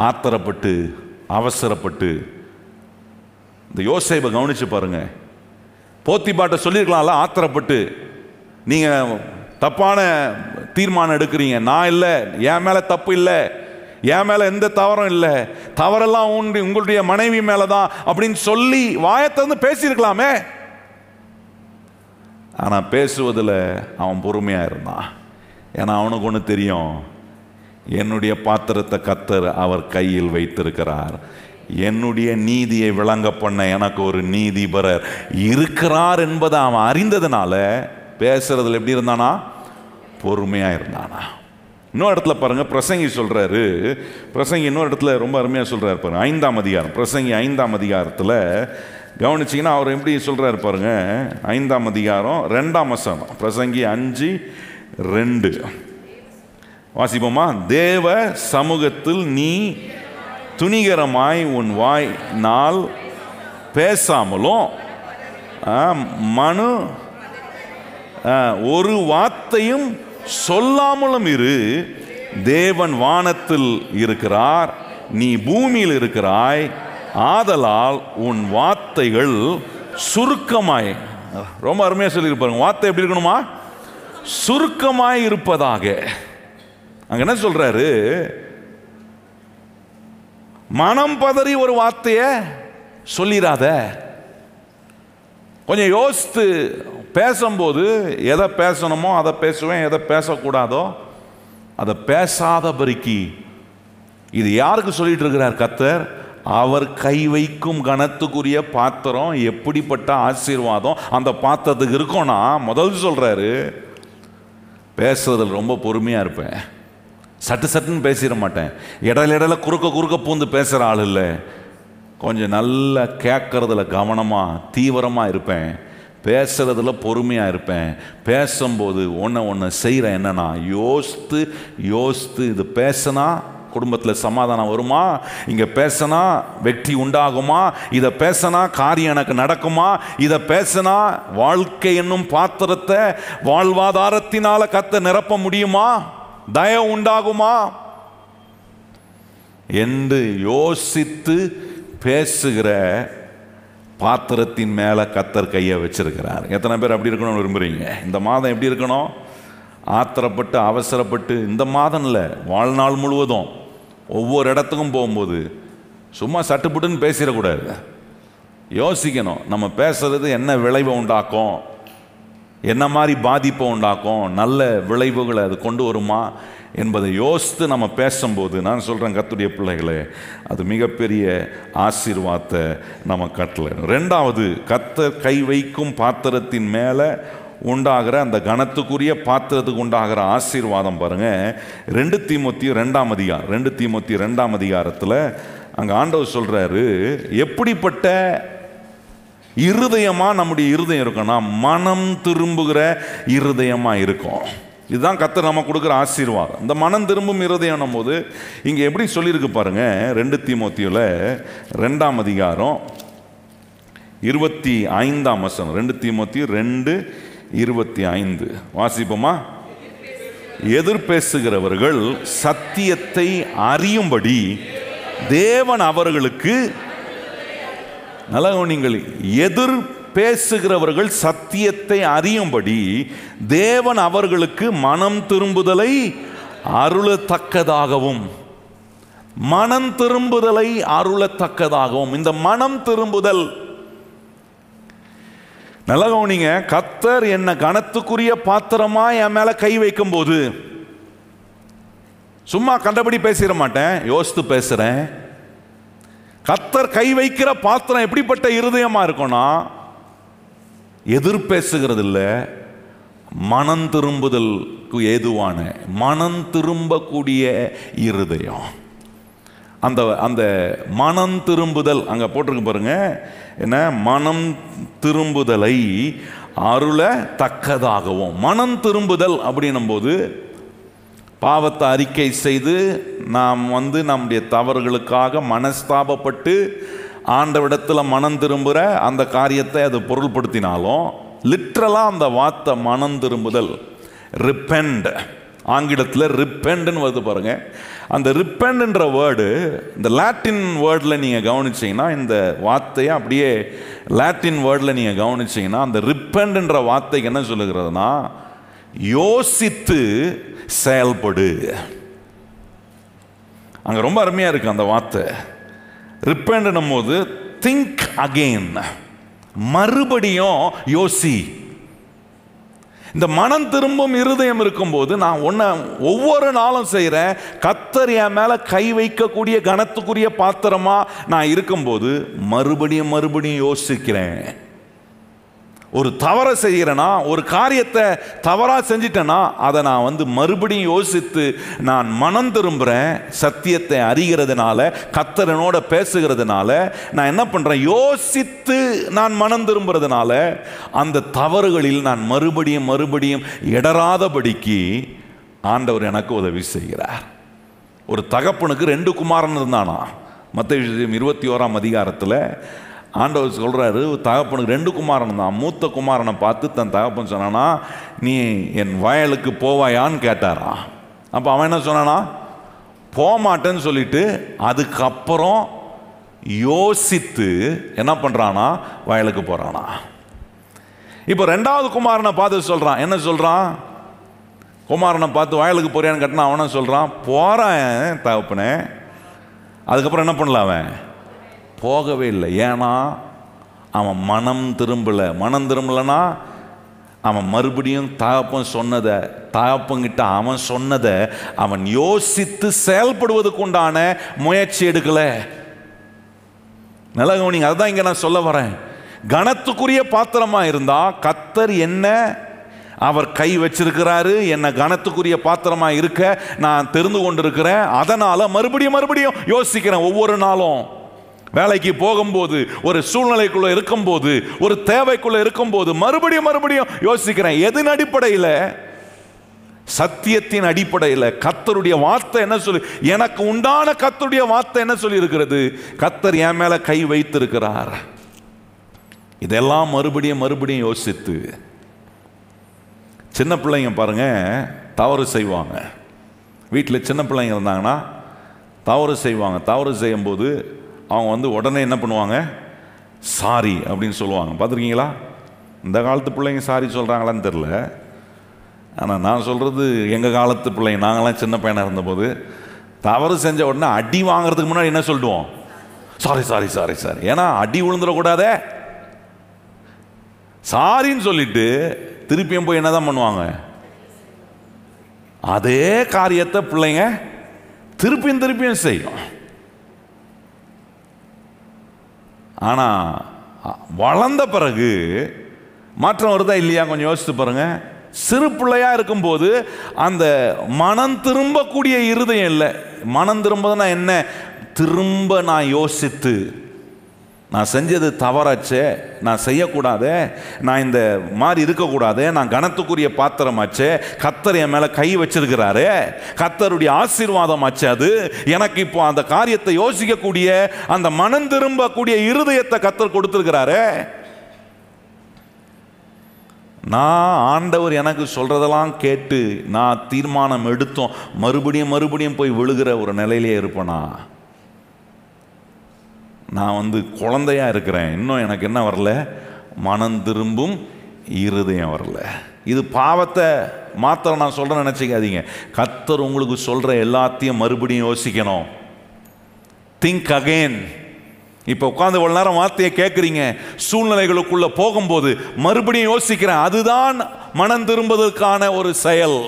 ஆத்திரப்பட்டு அவசரப்பட்டு. இந்த யோசேப்பை கவனிச்சு பாருங்க. போத்திபாட்ட சொல்லியிருக்கலாம்ல, ஆத்திரப்பட்டு நீங்க தப்பான தீர்மானம் எடுக்கிறீங்க, நான் இல்லை, என் மேல தப்பு இல்லை, என் மேல எந்த தவறும் இல்லை, தவறெல்லாம் உங்களுடைய மனைவி மேலதான் அப்படின்னு சொல்லி வாயத்திலிருந்து பேசியிருக்கலாமே. ஆனா பேசுவதில் அவன் பொறுமையா இருந்தான். ஏன்னா அவனுக்கு ஒன்று தெரியும், என்னுடைய பாத்திரத்தை கர்த்தர் அவர் கையில் வைத்திருக்கிறார். என்னுடைய நீதியை விளங்க பண்ண எனக்கு ஒரு நீதிபரர் இருக்கிறார் என்பதை அவன் அறிந்ததுனால பேசுறதுல எப்படி இருந்தானா? பொறுமையா இருந்தானா. இன்னொரு இடத்துல பாருங்க, பிரசங்கி சொல்றாரு. பிரசங்கி இன்னொரு இடத்துல ரொம்ப அருமையா சொல்றாரு பாருங்க. 5ஆம் அதிகாரம், பிரசங்கி 5ஆம் அதிகாரத்தில் கவனிச்சிங்கன்னா அவர் எப்படி சொல்றாரு பாருங்க. 5ஆம் அதிகாரம் 2ஆம் வசனம், பிரசங்கி 5:2 வாசிப்போமா? தேவ சமூகத்தில் நீ துணிகரமாய் உன் வாயினால் பேசாமலும் மனு ஒரு வார்த்தையும் சொல்லாமலும் இரு. தேவன் வானத்தில் இருக்கிறார், நீ பூமியில் இருக்கிறாய், ஆதலால் உன் வார்த்தைகள் சுருக்கமாய். ரொம்ப அருமையா சொல்லியிருப்பாருங்க. வார்த்தை எப்படி இருக்கணுமா? சுருக்கமாய் இருப்பதாக. அங்க என்ன சொல்றாரு? மனம் பதறி ஒரு வார்த்தைய சொல்லிடாத. கொஞ்சம் யோசித்து பேசும்போது எதை பேசணுமோ அதை பேசுவேன், எதை பேசக்கூடாதோ அதை பேசாதபடிக்கு. இது யாருக்கு சொல்லிட்டு இருக்கிறார் கர்த்தர்? அவர் கை வைக்கும் கனத்துக்குரிய பாத்திரம் எப்படிப்பட்ட ஆசீர்வாதம் அந்த பாத்திரத்துக்கு இருக்கும்னா, முதல் சொல்றாரு, பேசுறதுல ரொம்ப பொறுமையா இருப்பேன், சட்டு சட்டுன்னு பேசிட மாட்டேன், இடையில குறுக்க பூந்து பேசுற ஆள் இல்லை, கொஞ்சம் நல்லா கேட்கறதுல கவனமா தீவிரமா இருப்பேன், பேசுறதுல பொறுமையா இருப்பேன், பேசும்போது ஒன்று செய்கிறேன், என்னன்னா யோசித்து இது பேசினா குடும்பத்தில் சமாதானம் வருமா, இங்கே பேசினா வெற்றி உண்டாகுமா, இதை பேசினா காரியம் எனக்கு நடக்குமா, இதை பேசினா வாழ்க்கை என்னும் பாத்திரத்தை வாழ்வாதாரத்தினால கர்த்தர் நிரப்ப முடியுமா, தயவு உண்டாகுமா என்று யோசித்து பேசுகிற பாத்திரத்தின் மேலே கர்த்தர் கையை வச்சிருக்கிறார். எத்தனை பேர் அப்படி இருக்கணும்னு விரும்புகிறீங்க? இந்த மாதம் எப்படி இருக்கணும்? ஆத்திரப்பட்டு அவசரப்பட்டு, இந்த மாதம் இல்லை, வாழ்நாள் முழுவதும் ஒவ்வொரு இடத்துக்கும் போகும்போது சும்மா சட்டுப்புட்டுன்னு பேசிடக்கூடாது. யோசிக்கணும், நம்ம பேசுறது என்ன விளைவை உண்டாக்கும், என்ன மாதிரி பாதிப்பை உண்டாக்கும், நல்ல விளைவுகளை அது கொண்டு வருமா என்பதை யோசித்து நம்ம பேசும்போது, நான் சொல்கிறேன் கர்த்தருடைய பிள்ளைகளே, அது மிகப்பெரிய ஆசீர்வாதத்தை நம்ம கட்டளை. ரெண்டாவது, கர்த்தர் கை வைக்கும் பாத்திரத்தின் மேலே உண்டாகிற அந்த கனத்துக்குரிய பாத்திரத்துக்கு உண்டாகிற ஆசீர்வாதம் பாருங்க. 2 தீமோத்தேயு 2 அதிகாரத்தில் அங்கே ஆண்டவர் சொல்றாரு, எப்படிப்பட்ட இருதயமா நம்முடைய இருதயம் இருக்கும்னா, மனம் திரும்புகிற இருதயமா இருக்கும். இதுதான் கர்த்தர் நம்ம கொடுக்குற ஆசீர்வாதம். இந்த மனம் திரும்பும் இருதயம் போது இங்கே எப்படி சொல்லியிருக்கு பாருங்க. 2 தீமோத்தேயுல 2 அதிகாரம் 25 வசனம். 2 தீமோத்தேயு 2:25 வாசிப்போமா? எதிர்பேசுகிறவர்கள் சத்தியத்தை அறியும்படி தேவன் அவர்களுக்கு, நல்லா நீங்கள், எதிர் பேசுகிறவர்கள் சத்தியத்தை அறியும்படி தேவன் அவர்களுக்கு மனம் திரும்புதலை அருளத்தக்கதாகவும், மனம் திரும்புதலை அருளத்தக்கதாகவும். இந்த மனம் திரும்புதல், நல்லா கவனிங்க, கர்த்தர் என்ன கனத்துக்குரிய பாத்திரமா என் மேல கை வைக்கும் போது சும்மா கண்டபடி பேசிட மாட்டேன், யோசித்து பேசுறேன். கர்த்தர் கை வைக்கிற பாத்திரம் எப்படிப்பட்ட இருதயமா இருக்கும்னா, எதிர்பேசுகிறது இல்லை, மனம் திரும்புதலுக்கு ஏதுவான, மனம் திரும்பக்கூடிய இருதயம். அந்த அந்த மனம் திரும்புதல் அங்கே போட்டிருக்கு பாருங்க, என்ன, மனம் திரும்புதலை அருளத்தக்கதாகவும். மனம் திரும்புதல் அப்படின்னும் போது பாவத்தை அறிக்கை செய்து நாம் நம்முடைய தவறுகளுக்காக மனஸ்தாபப்பட்டு ஆண்டவிடத்தில் மனம் திரும்புகிற அந்த காரியத்தை அது பொருள்படுத்தினாலும், லிட்ரலாக அந்த வார்த்தை மனம் திரும்புதல், ரிப்பெண்ட், ஆங்கிலத்தில் ரிப்பெண்ட்னு வருது பாருங்க. அந்த ரிப்பெண்ட்ன்ற வேர்டு, இந்த லாட்டின் வேர்டில் நீங்கள் கவனிச்சிங்கன்னா, இந்த வார்த்தையை அப்படியே லாட்டின் வேர்டில் நீங்கள் கவனிச்சிங்கன்னா, அந்த ரிப்பெண்ட்ன்ற வார்த்தைக்கு என்ன சொல்லுகிறதுனா, யோசித்து செயல்படு. அங்கே ரொம்ப அருமையாக இருக்கு அந்த வார்த்தை. ரிப்பெண்ட்னும் போது திங்க் அகெயின், மறுபடியும் யோசி. இந்த மனம் திரும்பும் இருதயம் இருக்கும்போது நான் ஒவ்வொரு நாளும் செய்கிறேன், கர்த்தர் என் மேலே கை வைக்கக்கூடிய கனத்துக்குரிய பாத்திரமா நான் இருக்கும்போது மறுபடியும் யோசிக்கிறேன். ஒரு தவறை செய்கிறேன்னா, ஒரு காரியத்தை தவறாக செஞ்சிட்டேன்னா, அதை நான் மறுபடியும் யோசித்து நான் மனம் திரும்புகிறேன். சத்தியத்தை அறிகிறதுனால, கர்த்தரனோட பேசுகிறதுனால நான் என்ன பண்ணுறேன், யோசித்து நான் மனம் திரும்புறதுனால அந்த தவறுகளில் நான் மறுபடியும் இடராதபடிக்கு ஆண்டவர் எனக்கு உதவி செய்கிறார். ஒரு தகப்பனுக்கு 2 குமாரன் இருந்தானா. மத்தேயு 21 அதிகாரத்தில் ஆண்டவர் சொல்கிறாரு, தகப்பனுக்கு 2 குமாரன் தான். மூத்த குமாரனை பார்த்து தன் தகப்பன் சொன்னானா, நீ என் வயலுக்கு போவாயான்னு கேட்டாரா. அப்போ அவன் என்ன சொன்னானா, போகமாட்டேன்னு சொல்லிட்டு அதுக்கப்புறம் யோசித்து என்ன பண்ணுறானா, வயலுக்கு போகிறானா. இப்போ 2வது குமாரனை பார்த்து சொல்கிறான், என்ன சொல்கிறான், குமாரனை பார்த்து வயலுக்கு போறியான்னு கேட்டானா, அவனை சொல்கிறான், போகிறேன் தகப்பனே. அதுக்கப்புறம் என்ன பண்ணல, அவன் போகவே இல்லை. ஏன்னா அவன் மனம் திரும்பலைன்னா அவன் மறுபடியும் தகப்பங்கிட்ட அவன் சொன்னதை அவன் யோசித்து செயல்படுவதற்கு உண்டான முயற்சி எடுக்கலை. நல்ல கவனிங்க, அதுதான் இங்க நான் சொல்ல வரேன். கனத்துக்குரிய பாத்திரமா இருந்தா கர்த்தர் என்ன அவர் கை வச்சிருக்கிறாரு, என்ன கனத்துக்குரிய பாத்திரமா இருக்க நான் தெரிந்து கொண்டிருக்கிறேன். அதனால மறுபடியும் யோசிக்கிறேன். ஒவ்வொரு நாளும் வேலைக்கு போகும்போது, ஒரு சூழ்நிலைக்குள்ள இருக்கும்போது, ஒரு தேவைக்குள்ள இருக்கும்போது மறுபடியும் யோசிக்கிறேன். எதன் அடிப்படையில்? சத்தியத்தின் அடிப்படையில். கர்த்தருடைய வார்த்தை என்ன சொல்லி, எனக்கு உண்டான கர்த்தருடைய வார்த்தை என்ன சொல்லி இருக்கிறது? கர்த்தர் என் மேல கை வைத்திருக்கிறார். இதெல்லாம் மறுபடியும் யோசித்து, சின்ன பிள்ளைங்க பாருங்க தவறு செய்வாங்க. வீட்டில் சின்ன பிள்ளைங்க இருந்தாங்கன்னா தவறு செய்வாங்க. தவறு செய்யும்போது அவங்க உடனே என்ன பண்ணுவாங்க? சாரி அப்படின்னு சொல்லுவாங்க. பார்த்துருக்கீங்களா? இந்த காலத்து பிள்ளைங்க சாரி சொல்கிறாங்களான்னு தெரில. ஆனால் நான் சொல்கிறது எங்கள் காலத்து பிள்ளைங்க, நாங்களாம் சின்ன பையனாக இருந்தபோது தவறு செஞ்ச உடனே அடி வாங்கிறதுக்கு முன்னாடி என்ன சொல்லிடுவோம்? சாரி. ஏன்னா அடி விழுந்துடக்கூடாதே. சாரின்னு சொல்லிட்டு திருப்பியும் போய் என்னதான் பண்ணுவாங்க? அதே காரியத்தை பிள்ளைங்க திருப்பியும் செய்யும். ஆனா வளர்ந்த பிறகு மாற்றம் வருதா இல்லையா? கொஞ்சம் யோசித்து பாருங்க. சிறு பிள்ளையா இருக்கும்போது அந்த மனம் திரும்பக்கூடிய இருதயம் இல்லை. மனம் திரும்புதுன்னா என்ன? திரும்ப நான் யோசித்து, நான் செஞ்சது தவறாச்சே, நான் செய்யக்கூடாதே, நான் இந்த மாதிரி இருக்கக்கூடாதே, நான் கனத்துக்குரிய பாத்திரமாச்சே, கர்த்தர் என் மேலே கை வச்சிருக்கிறாரே, கர்த்தருடைய ஆசீர்வாதமாச்சு அது, எனக்கு இப்போ அந்த காரியத்தை யோசிக்கக்கூடிய அந்த மனம் திரும்பக்கூடிய இருதயத்தை கர்த்தர் கொடுத்திருக்கிறாரே. நான் ஆண்டவர் எனக்கு சொல்றதெல்லாம் கேட்டு நான் தீர்மானம் எடுத்தோம் மறுபடியும் போய் விழுகிற ஒரு நிலையிலே இருப்பேனா? நான் குழந்தையா இருக்கிறேன். இன்னும் எனக்கு என்ன வரல? மனம் திரும்பும் இருதயம் வரல. இது பாவத்தை மாத்திரம் நான் சொல்றேன்னு நினைச்சுக்காதீங்க. கர்த்தர் உங்களுக்கு சொல்ற எல்லாத்தையும் மறுபடியும் யோசிக்கணும். Think again. இப்போ உட்காந்து இவ்வளவு நேரம் வார்த்தையை கேட்குறீங்க, சூழ்நிலைகளுக்குள்ள போகும்போது மறுபடியும் யோசிக்கிறேன். அதுதான் மனம் திரும்புவதற்கான ஒரு செயல்.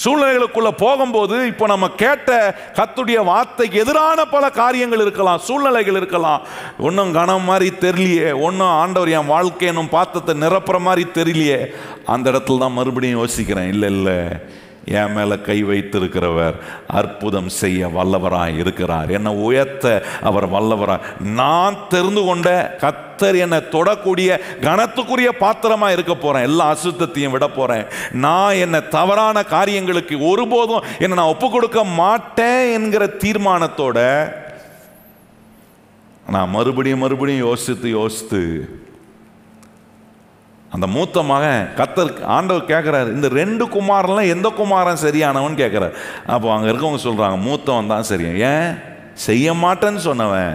சூழ்நிலைகளுக்குள்ள போகும்போது இப்போ நம்ம கேட்ட கர்த்தருடைய வார்த்தைக்கு எதிரான பல காரியங்கள் இருக்கலாம், சூழ்நிலைகள் இருக்கலாம். ஒன்றும் கனம் மாதிரி தெரியலையே, ஒன்றும் ஆண்டவர் என் வாழ்க்கை என்னும் பாத்திரத்தை நிரப்புற மாதிரி தெரியலையே. அந்த இடத்துல தான் மறுபடியும் யோசிக்கிறேன். இல்லை, என் மேல கை வைத்திருக்கிறவர் அற்புதம் செய்ய வல்லவராய் இருக்கிறார். என்னை உயர்த்த அவர் வல்லவராய். நான் தெரிந்து கொண்ட கர்த்தர் என்னை தொடக்கூடிய கனத்துக்குரிய பாத்திரமா இருக்க போறேன். எல்லா அசுத்தத்தையும் விட போறேன். நான் என்னை தவறான காரியங்களுக்கு ஒருபோதும் என்னை நான் ஒப்பு கொடுக்க மாட்டேன் என்கிற தீர்மானத்தோட நான் மறுபடியும் யோசித்து அந்த மூத்த மகன் கர்த்தர் ஆண்டவர் கேட்குறாரு, இந்த 2 குமாரன்லாம் எந்த குமாரன் சரியானவன் கேட்குறாரு. அப்போ அங்கே இருக்கவங்க சொல்கிறாங்க, மூத்தவன் தான் சரியா. ஏன் செய்ய மாட்டேன்னு சொன்னவன்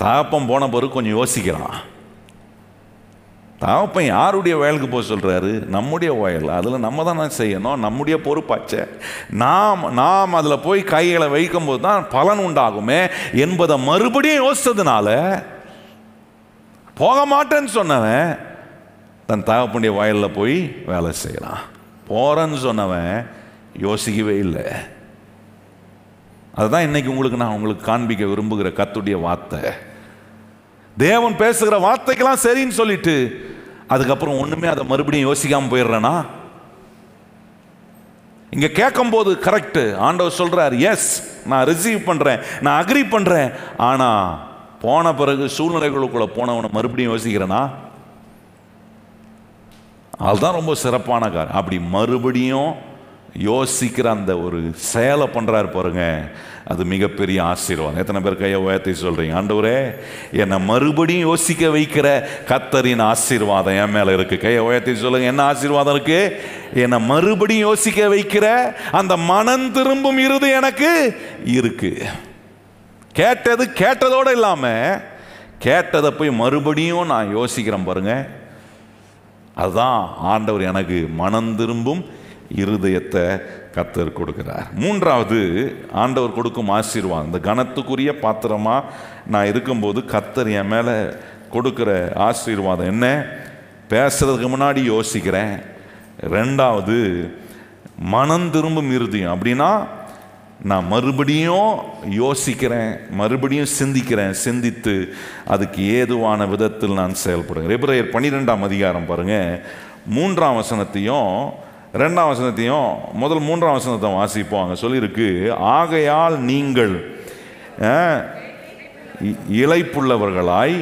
தகப்பன் போன பிறகு கொஞ்சம் யோசிக்கிறான். தகப்பன் யாருடைய வயலுக்கு போக சொல்கிறாரு? நம்முடைய வயல். அதில் நம்ம தானே செய்யணும், நம்முடைய பொறுப்பாச்சே. நாம் அதில் போய் கைகளை வைக்கும்போது தான் பலன் உண்டாகுமே என்பதை மறுபடியும் யோசித்ததுனால போக மாட்டேன்னு சொன்னவன் தன் தகப்பனுடைய வயலில் போய் வேலை செய்யலாம். போறேன்னு சொன்னவன் யோசிக்கவே இல்லை. அதுதான் இன்னைக்கு நான் உங்களுக்கு காண்பிக்க விரும்புகிற கர்த்தருடைய வார்த்தை. தேவன் பேசுகிற வார்த்தைக்கெல்லாம் சரின்னு சொல்லிட்டு அதுக்கப்புறம் ஒண்ணுமே அதை மறுபடியும் யோசிக்காம போயிடுறேனா? இங்க கேட்கும் போது கரெக்ட், ஆண்டவர் சொல்றார், எஸ் நான் ரிசீவ் பண்றேன், நான் அக்ரி பண்றேன். ஆனா போன பிறகு சூழ்நிலைகளுக்குள்ள போனவனை மறுபடியும் யோசிக்கிறேனா? அதுதான் ரொம்ப சிறப்பான காரியம். அப்படி மறுபடியும் யோசிக்கிற அந்த ஒரு செயலை பண்றாரு பாருங்க, அது மிகப்பெரிய ஆசீர்வாதம். எத்தனை பேர் கையை உயர்த்தி சொல்றீங்க, ஆண்டவரே என்னை மறுபடியும் யோசிக்க வைக்கிற கர்த்தரின் ஆசீர்வாதம் என் மேல இருக்கு? கையை உயர்த்தி சொல்லுங்க, என்ன ஆசீர்வாதம் இருக்கு? என்னை மறுபடியும் யோசிக்க வைக்கிற அந்த மனம் திரும்பும் இருதயம் எனக்கு இருக்கு. கேட்டதோடு இல்லாம கேட்டதை போய் மறுபடியும் நான் யோசிக்கிறேன் பாருங்க, அதுதான் ஆண்டவர் எனக்கு மனம் திரும்பும் இருதயத்தை கர்த்தர் கொடுக்கிறார். மூன்றாவது ஆண்டவர் கொடுக்கும் ஆசீர்வாதம், இந்த கனத்துக்குரிய பாத்திரமா நான் இருக்கும்போது கர்த்தர் என் மேல கொடுக்கிற ஆசீர்வாதம் என்ன? பேசுறதுக்கு முன்னாடி யோசிக்கிறேன். ரெண்டாவது மனம் திரும்பும் இருதயம். அப்படின்னா நான் மறுபடியும் யோசிக்கிறேன், மறுபடியும் சிந்தித்து அதுக்கு ஏதுவான விதத்தில் நான் செயல்படுகிறேன். எபிரேயர் 12ஆம் அதிகாரம் பாருங்க, 3ஆம் வசனத்தையும் 2ஆம் வசனத்தையும் முதல் 3ஆம் வசனத்தை வாசிப்போம். அங்கே சொல்லியிருக்கு, ஆகையால் நீங்கள் இளைப்புள்ளவர்களாய்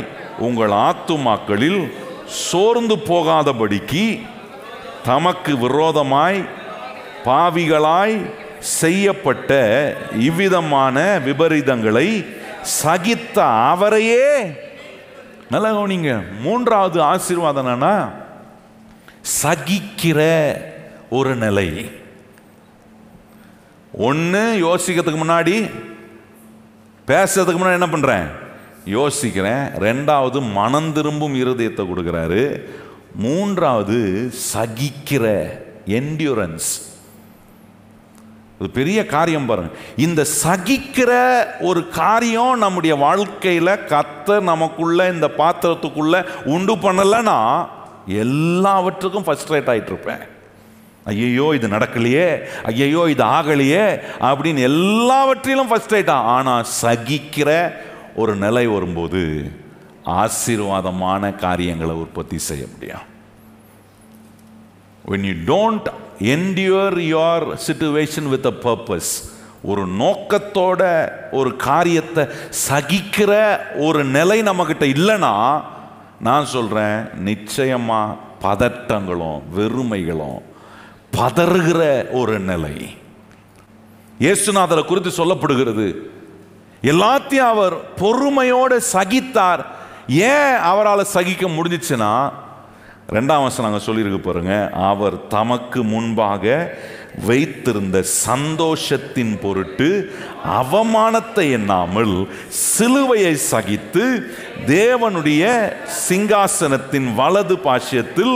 உங்கள் ஆத்துமாக்களில் சோர்ந்து போகாதபடிக்கு தமக்கு விரோதமாய் பாவிகளாய் செய்யப்பட்ட இவ்விதமான விபரீதங்களை சகித்த அவரையே. நல்லா கவனிங்க, 3வது ஆசீர்வாதம் என்னன்னா சகிக்கிற ஒரு நிலை. ஒன்று யோசிக்கிறதுக்கு முன்னாடி, பேசுறதுக்கு முன்னாடி என்ன பண்றேன், யோசிக்கிறேன். 2வது மனம் திரும்பும் இருதயத்தை கொடுக்கிறாரு. 3வது சகிக்கிற என்டியூரன்ஸ். பெரிய காரியம் பாருங்க. இந்த சகிக்கிற ஒரு காரியம் நம்முடைய வாழ்க்கையில கர்த்தர் நமக்குள்ள இந்த பாத்திரத்துக்குள்ள உண்டு பண்ணலன்னா எல்லாவற்றுக்கும் ஃபர்ஸ்ட்ரேட் ஆயிட்டு இருப்பேன். ஐயோ இது நடக்கலையே, ஐயோ இது ஆகலையே அப்படின்னு எல்லாவற்றிலும் ஃபர்ஸ்ட்ரேட். ஆனா சகிக்கிற ஒரு நிலை வரும்போது ஆசீர்வாதமான காரியங்களை உற்பத்தி செய்ய முடியும். when you don't endure your situation with a purpose, ஒரு நோக்கத்தோட ஒரு காரியத்தை சகிக்கிற ஒரு நிலை நம்மகிட்ட இல்லைன்னா, நான் சொல்றேன், நிச்சயமா பதட்டங்களும் வெறுமைகளும் பதறுகிற ஒரு நிலை. இயேசுநாதரை குறித்து சொல்லப்படுகிறது, எல்லாத்தையும் அவர் பொறுமையோடு சகித்தார். ஏன் அவரால் சகிக்க முடிஞ்சிச்சுன்னா, 2ஆம் வசனம் நாங்கள் சொல்லியிருக்கு பாருங்க, அவர் தமக்கு முன்பாக வைத்திருந்த சந்தோஷத்தின் பொருட்டு அவமானத்தை எண்ணாமல் சிலுவையை சகித்து தேவனுடைய சிங்காசனத்தின் வலது பாஷ்யத்தில்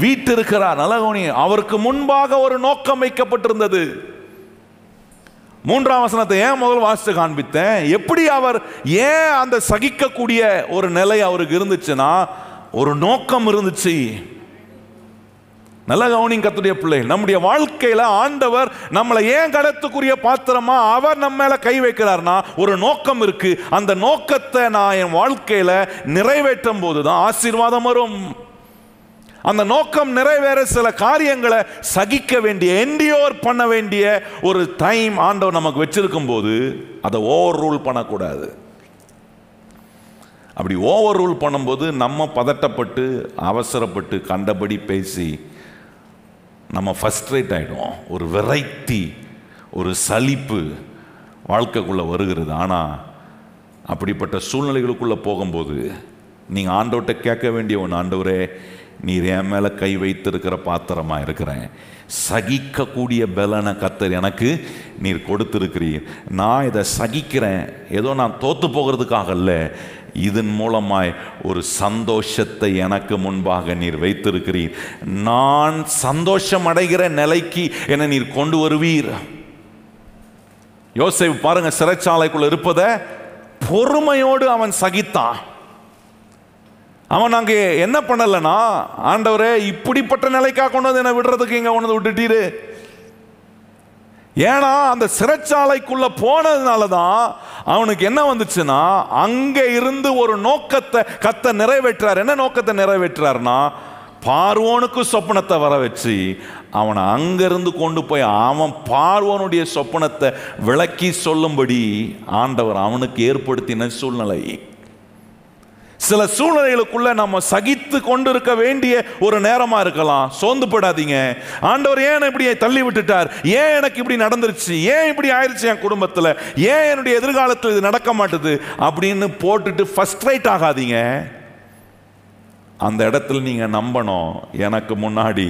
வீற்றிருக்கிறார். நல்லகோனி, அவருக்கு முன்பாக ஒரு நோக்கம் வைக்கப்பட்டிருந்தது. 3ஆம் வசனத்தை ஏன் முதல் வாசித்து காண்பித்தேன்? எப்படி அவர் ஏன் அந்த சகிக்கக்கூடிய ஒரு நிலை அவருக்கு இருந்துச்சுன்னா, ஒரு நோக்கம் இருந்துச்சு. நல்ல கவனிங்க கர்த்தருடைய பிள்ளை, நம்முடைய வாழ்க்கையில ஆண்டவர் நம்மளை ஏன் கடத்துக்குரிய பாத்திரமா அவர் நம்ம மேல கை வைக்கிறார்னா ஒரு நோக்கம் இருக்கு. அந்த நோக்கத்தை நான் என் வாழ்க்கையில நிறைவேற்றும் போதுதான் ஆசீர்வாதம் வரும். அந்த நோக்கம் நிறைவேற சில காரியங்களை சகிக்க வேண்டிய, என்டியோர் பண்ண வேண்டிய ஒரு டைம் ஆண்டவர் நமக்கு வச்சிருக்கும் போது அதை ஓவர் ரூல் பண்ணக்கூடாது. அப்படி ஓவர் ரூல் பண்ணும்போது நம்ம பதட்டப்பட்டு அவசரப்பட்டு கண்டபடி பேசி நம்ம ஃபர்ஸ்ட்ரேட் ஆகிடும். ஒரு வெரைட்டி, ஒரு சலிப்பு வாழ்க்கைக்குள்ளே வருகிறது. ஆனால் அப்படிப்பட்ட சூழ்நிலைகளுக்குள்ளே போகும்போது நீங்கள் ஆண்டவர்கிட்ட கேட்க வேண்டிய ஒன்று, ஆண்டவரே நீர் என் மேலே கை வைத்திருக்கிற பாத்திரமாக இருக்கிறேன், சகிக்கக்கூடிய பலனை கர்த்தர் எனக்கு நீர் கொடுத்திருக்கிறீர், நான் இதை சகிக்கிறேன். ஏதோ நான் தோற்று போகிறதுக்காக இல்லை, இதன் மூலமாய் ஒரு சந்தோஷத்தை எனக்கு முன்பாக நீர் வைத்திருக்கிறீர், நான் சந்தோஷம் அடைகிற நிலைக்கு என்னை நீர் கொண்டு வருவீர். யோசேப்பு பாருங்க, சிறைச்சாலைக்குள்ள இருப்பதை பொறுமையோடு அவன் சகித்தான். அவன் அங்கே என்ன பண்ணலன்னா, ஆண்டவரே இப்படிப்பட்ட நிலைக்காக கொண்டு வந்து என்ன விடுறதுக்கு இங்க கொண்டு வந்து விட்டுட்டீரு. ஏன்னா அந்த சிறைச்சாலைக்குள்ள போனதுனால தான் அவனுக்கு என்ன வந்துச்சுன்னா, அங்கே இருந்து ஒரு நோக்கத்தை கர்த்தர் நிறைவேற்றார். என்ன நோக்கத்தை நிறைவேற்றார்னா, பார்வோனுக்கு சொப்பனத்தை வர வச்சு அவனை அங்கிருந்து கொண்டு போய் அவன் பார்வோனுடைய சொப்பனத்தை விளக்கி சொல்லும்படி ஆண்டவர் அவனுக்கு ஏற்படுத்தின சூழ்நிலை. சில சூழ்நிலைகளுக்குள்ள நம்ம சகித்து கொண்டிருக்க வேண்டிய ஒரு நேரமா இருக்கலாம். சோர்ந்து போடாதீங்க. ஆண்டவர் ஏன் இப்படி தள்ளி விட்டுட்டார், ஏன் எனக்கு இப்படி நடந்துருச்சு, ஏன் இப்படி ஆயிடுச்சு என் குடும்பத்தில், ஏன் என்னுடைய எதிர்காலத்தில் இது நடக்க மாட்டுது அப்படின்னு போட்டுட்டு ஃபர்ஸ்ட்ரேட் ஆகாதீங்க. அந்த இடத்துல நீங்க நம்பணும், எனக்கு முன்னாடி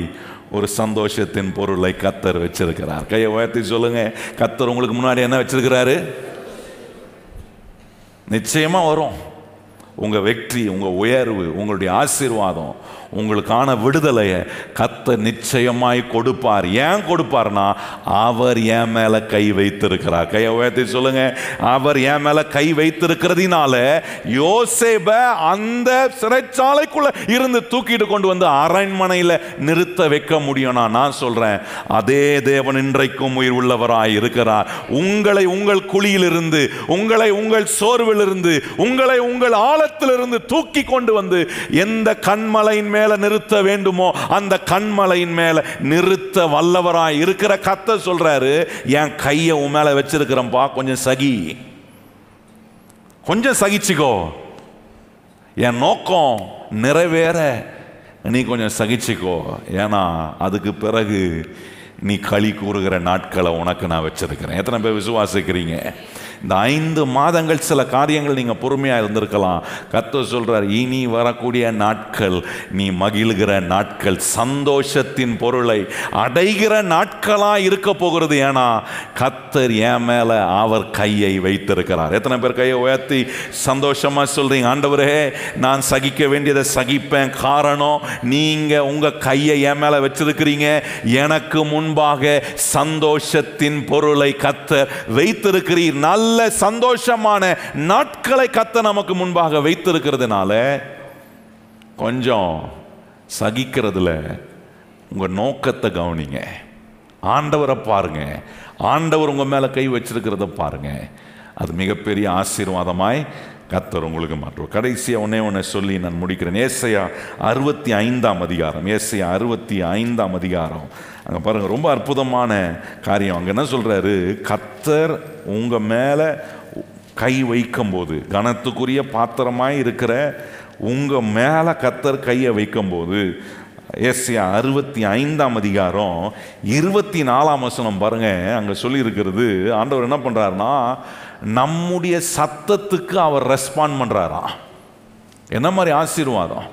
ஒரு சந்தோஷத்தின் பொருளை கர்த்தர் வச்சிருக்கிறார். கையை உயர்த்தி சொல்லுங்க, கர்த்தர் உங்களுக்கு முன்னாடி என்ன வச்சிருக்கிறாரு? நிச்சயமா வரும். உங்கள் வெற்றி, உங்கள் உயர்வு, உங்களுடைய ஆசீர்வாதம், உங்களுக்கான விடுதலையை கர்த்தர் நிச்சயமாய் கொடுப்பார். ஏன் கொடுப்பார்னா, அவர் என் மேல கை வைத்திருக்கிறார். கையை உயர்த்தி சொல்லுங்க, அவர் என் மேல கை வைத்திருக்கிறதுனால யோசேப்பை அந்த சிறைச்சாலைக்குள்ள இருந்து தூக்கிட்டு கொண்டு வந்து அரண்மனையில் நிறுத்த வைக்க முடியும். நான் சொல்றேன், அதே தேவன் இன்றைக்கும் உயிர் உள்ளவராய் இருக்கிறார். உங்களை உங்கள் குழியிலிருந்து, உங்களை உங்கள் சோர்விலிருந்து, உங்களை உங்கள் ஆழத்திலிருந்து தூக்கி கொண்டு வந்து எந்த கண்மலையின் மேல நிறுத்த வேண்டுமோ அந்த கண்மலையின் மேல நிறுத்த வல்லவராய் இருக்கிற கர்த்தர் சொல்றாரு, என் கையை உன் மேல வச்சிருக்கிறேன்பா, கொஞ்சம் கொஞ்சம் சகிச்சுக்கோ, என் நோக்கம் நிறைவேற நீ கொஞ்சம் சகிச்சுக்கோ. ஏன்னா அதுக்கு பிறகு நீ களி கூறுகிற நாட்களை உனக்கு நான் வச்சிருக்கிறேன். எத்தனை பேர் விசுவாசிக்கிறீங்க? இந்த 5 மாதங்கள் சில காரியங்கள் நீங்கள் பொறுமையாக இருந்திருக்கலாம். கர்த்தர் சொல்கிறார், இனி வரக்கூடிய நாட்கள் நீ மகிழ்கிற நாட்கள், சந்தோஷத்தின் பொருளை அடைகிற நாட்களாக இருக்க போகிறது. ஏன்னா கர்த்தர் என் மேலே அவர் கையை வைத்திருக்கிறார். எத்தனை பேர் கையை உயர்த்தி சந்தோஷமாக சொல்கிறீங்க, ஆண்டவரே நான் சகிக்க வேண்டியதை சகிப்பேன், காரணம் நீங்கள் உங்கள் கையை என் மேலே வச்சிருக்கிறீங்க, எனக்கு முன்பாக சந்தோஷத்தின் பொருளை கர்த்தர் வைத்திருக்கிறீர். நல்ல சந்தோஷமான நாட்களை கர்த்தர் நமக்கு முன்பாக வைத்திருக்கிறதுனால கொஞ்சம் சகிக்கிறதுல உங்க நோக்கத்தை கவனிங்க. ஆண்டவரை பாருங்க, ஆண்டவர் உங்க மேல கை வச்சிருக்கிறத பாருங்க. அது மிகப்பெரிய ஆசீர்வாதமாய் கர்த்தர் உங்களுக்கு மாற்றுவார். கடைசியா ஒன்னே சொல்லி நான் முடிக்கிறேன். ஏசாயா 65ஆம் அதிகாரம், ஏசாயா 65ஆம் அதிகாரம், அங்கே பாருங்கள், ரொம்ப அற்புதமான காரியம். அங்கே என்ன சொல்கிறாரு, கர்த்தர் உங்கள் மேலே கை வைக்கும்போது, கனத்துக்குரிய பாத்திரமாய் இருக்கிற உங்கள் மேலே கர்த்தர் கையை வைக்கும்போது, ஏசாயா 65ஆம் அதிகாரம் 24ஆம் வசனம் பாருங்கள், அங்கே சொல்லியிருக்கிறது, ஆண்டவர் என்ன பண்ணுறாருன்னா, நம்முடைய சத்தத்துக்கு அவர் ரெஸ்பாண்ட் பண்ணுறாராம். என்ன மாதிரி ஆசீர்வாதம்!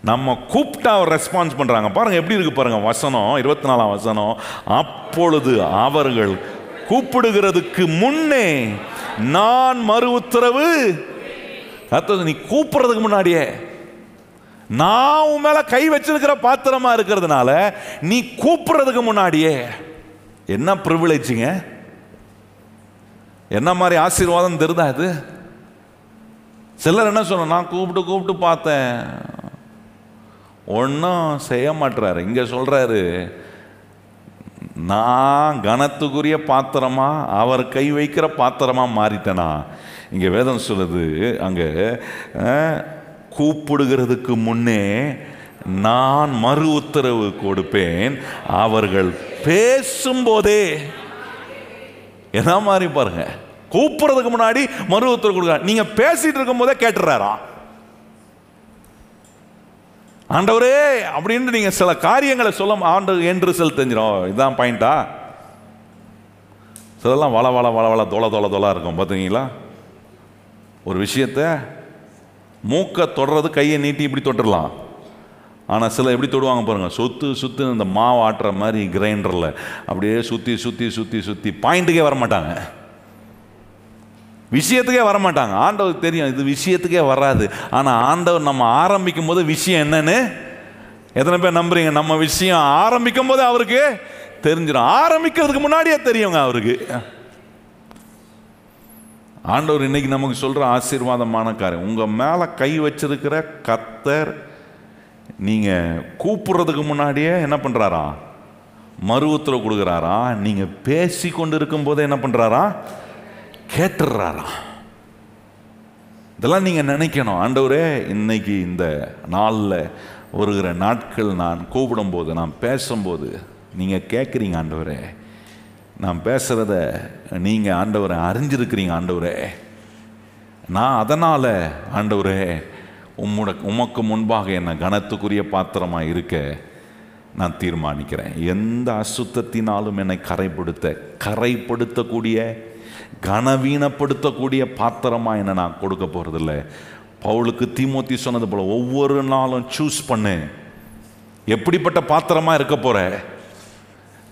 நம்ம கூப்பிட்டா அவர் ரெஸ்பான்ஸ் பண்றாங்க. பாருங்க எப்படி இருக்கு பாருங்க வசனம், 24ஆம் வசனம். அப்பொழுது அவர்கள் கூப்பிடுகிறதுக்கு முன்னே நான் மறு உத்தரவு. நீ கூப்பிடுறதுக்கு முன்னாடியே நான் உன் மேல கை வச்சிருக்கிற பாத்திரமா இருக்கிறதுனால நீ கூப்பிடுறதுக்கு முன்னாடியே. என்ன பிரிவிலேஜுங்க, என்ன மாதிரி ஆசீர்வாதம் தெரியுதா இது? சிலர் என்ன சொல்ல, நான் கூப்பிட்டு பார்த்தேன், ஒன்றும் செய்ய மாட்டுறாரு. இங்கே சொல்கிறாரு, நான் கனத்துக்குரிய பாத்திரமா அவர் கை வைக்கிற பாத்திரமா மாறிட்டேனா. இங்கே வேதம் சொல்லுது, அங்கே கூப்பிடுகிறதுக்கு முன்னே நான் மறு உத்தரவு கொடுப்பேன், அவர்கள் பேசும்போதே. என்ன மாதிரி பாருங்க, கூப்பிடுறதுக்கு முன்னாடி மறு உத்தரவு கொடுக்க, நீங்க பேசிட்டு இருக்கும் போதே கேட்டுறாரா ஆண்டவரே அப்படின்னு நீங்க சில காரியங்களை சொல்ல ஆண்டவர் என்று செல் தெரிஞ்சிடும். இதுதான் பாயிண்டா? சிலலாம் வள வள வள வள தொலை தொலை தொலை இருக்கும் பார்த்தீங்களா? ஒரு விஷயத்தை மூக்கை தொடுறது கையை நீட்டி இப்படி தொட்டுடலாம். ஆனால் சில எப்படி தொடுவாங்க பாருங்க, சுத்து இந்த மாவு ஆட்டுற மாதிரி கிரைண்டரில் அப்படியே சுற்றி சுற்றி சுற்றி சுற்றி பாயிண்ட்டுக்கே வரமாட்டாங்க, விஷயத்துக்கே வரமாட்டாங்க. ஆண்டவருக்கு தெரியும் இது விஷயத்துக்கே வராது. ஆனால் ஆண்டவர் நம்ம ஆரம்பிக்கும் போது விஷயம் என்னன்னு எத்தனை பேர் நம்புறீங்க? நம்ம விஷயம் ஆரம்பிக்கும் போது அவருக்கு தெரிஞ்சிடும். ஆரம்பிக்கிறதுக்கு முன்னாடியே தெரியுங்க அவருக்கு. ஆண்டவர் இன்னைக்கு நமக்கு சொல்ற ஆசீர்வாதமான காரியம், உங்க மேல கை வச்சிருக்கிற கர்த்தர் நீங்க கூப்பிடுறதுக்கு முன்னாடியே என்ன பண்றாரா? மறு உத்தரவு கொடுக்குறாரா? நீங்க பேசி கொண்டு இருக்கும் போதே என்ன பண்றாரா? கேட்டுறாரா? இதெல்லாம் நீங்க நினைக்கணும், ஆண்டவரே இன்னைக்கு இந்த நாளில் வருகிற நாட்கள் நான் கூப்பிடும் போது, நான் பேசும்போது நீங்க கேட்குறீங்க ஆண்டவரே, நான் பேசுறத நீங்க ஆண்டவரை அறிஞ்சிருக்கிறீங்க ஆண்டவரே, நான் அதனால ஆண்டவரே உமக்கு முன்பாக என்ன கனத்துக்குரிய பாத்திரமாக இருக்க நான் தீர்மானிக்கிறேன். எந்த அசுத்தத்தினாலும் என்னை கரைப்படுத்தக்கூடிய கனவீனப்படுத்தக்கூடிய பாத்திரமா என்ன நான் கொடுக்க போறதில்லை. பவுலுக்கு தீமோத்தி சொன்னது போல ஒவ்வொரு நாளும் சூஸ் பண்ணு, எப்படிப்பட்ட பாத்திரமா இருக்க போற.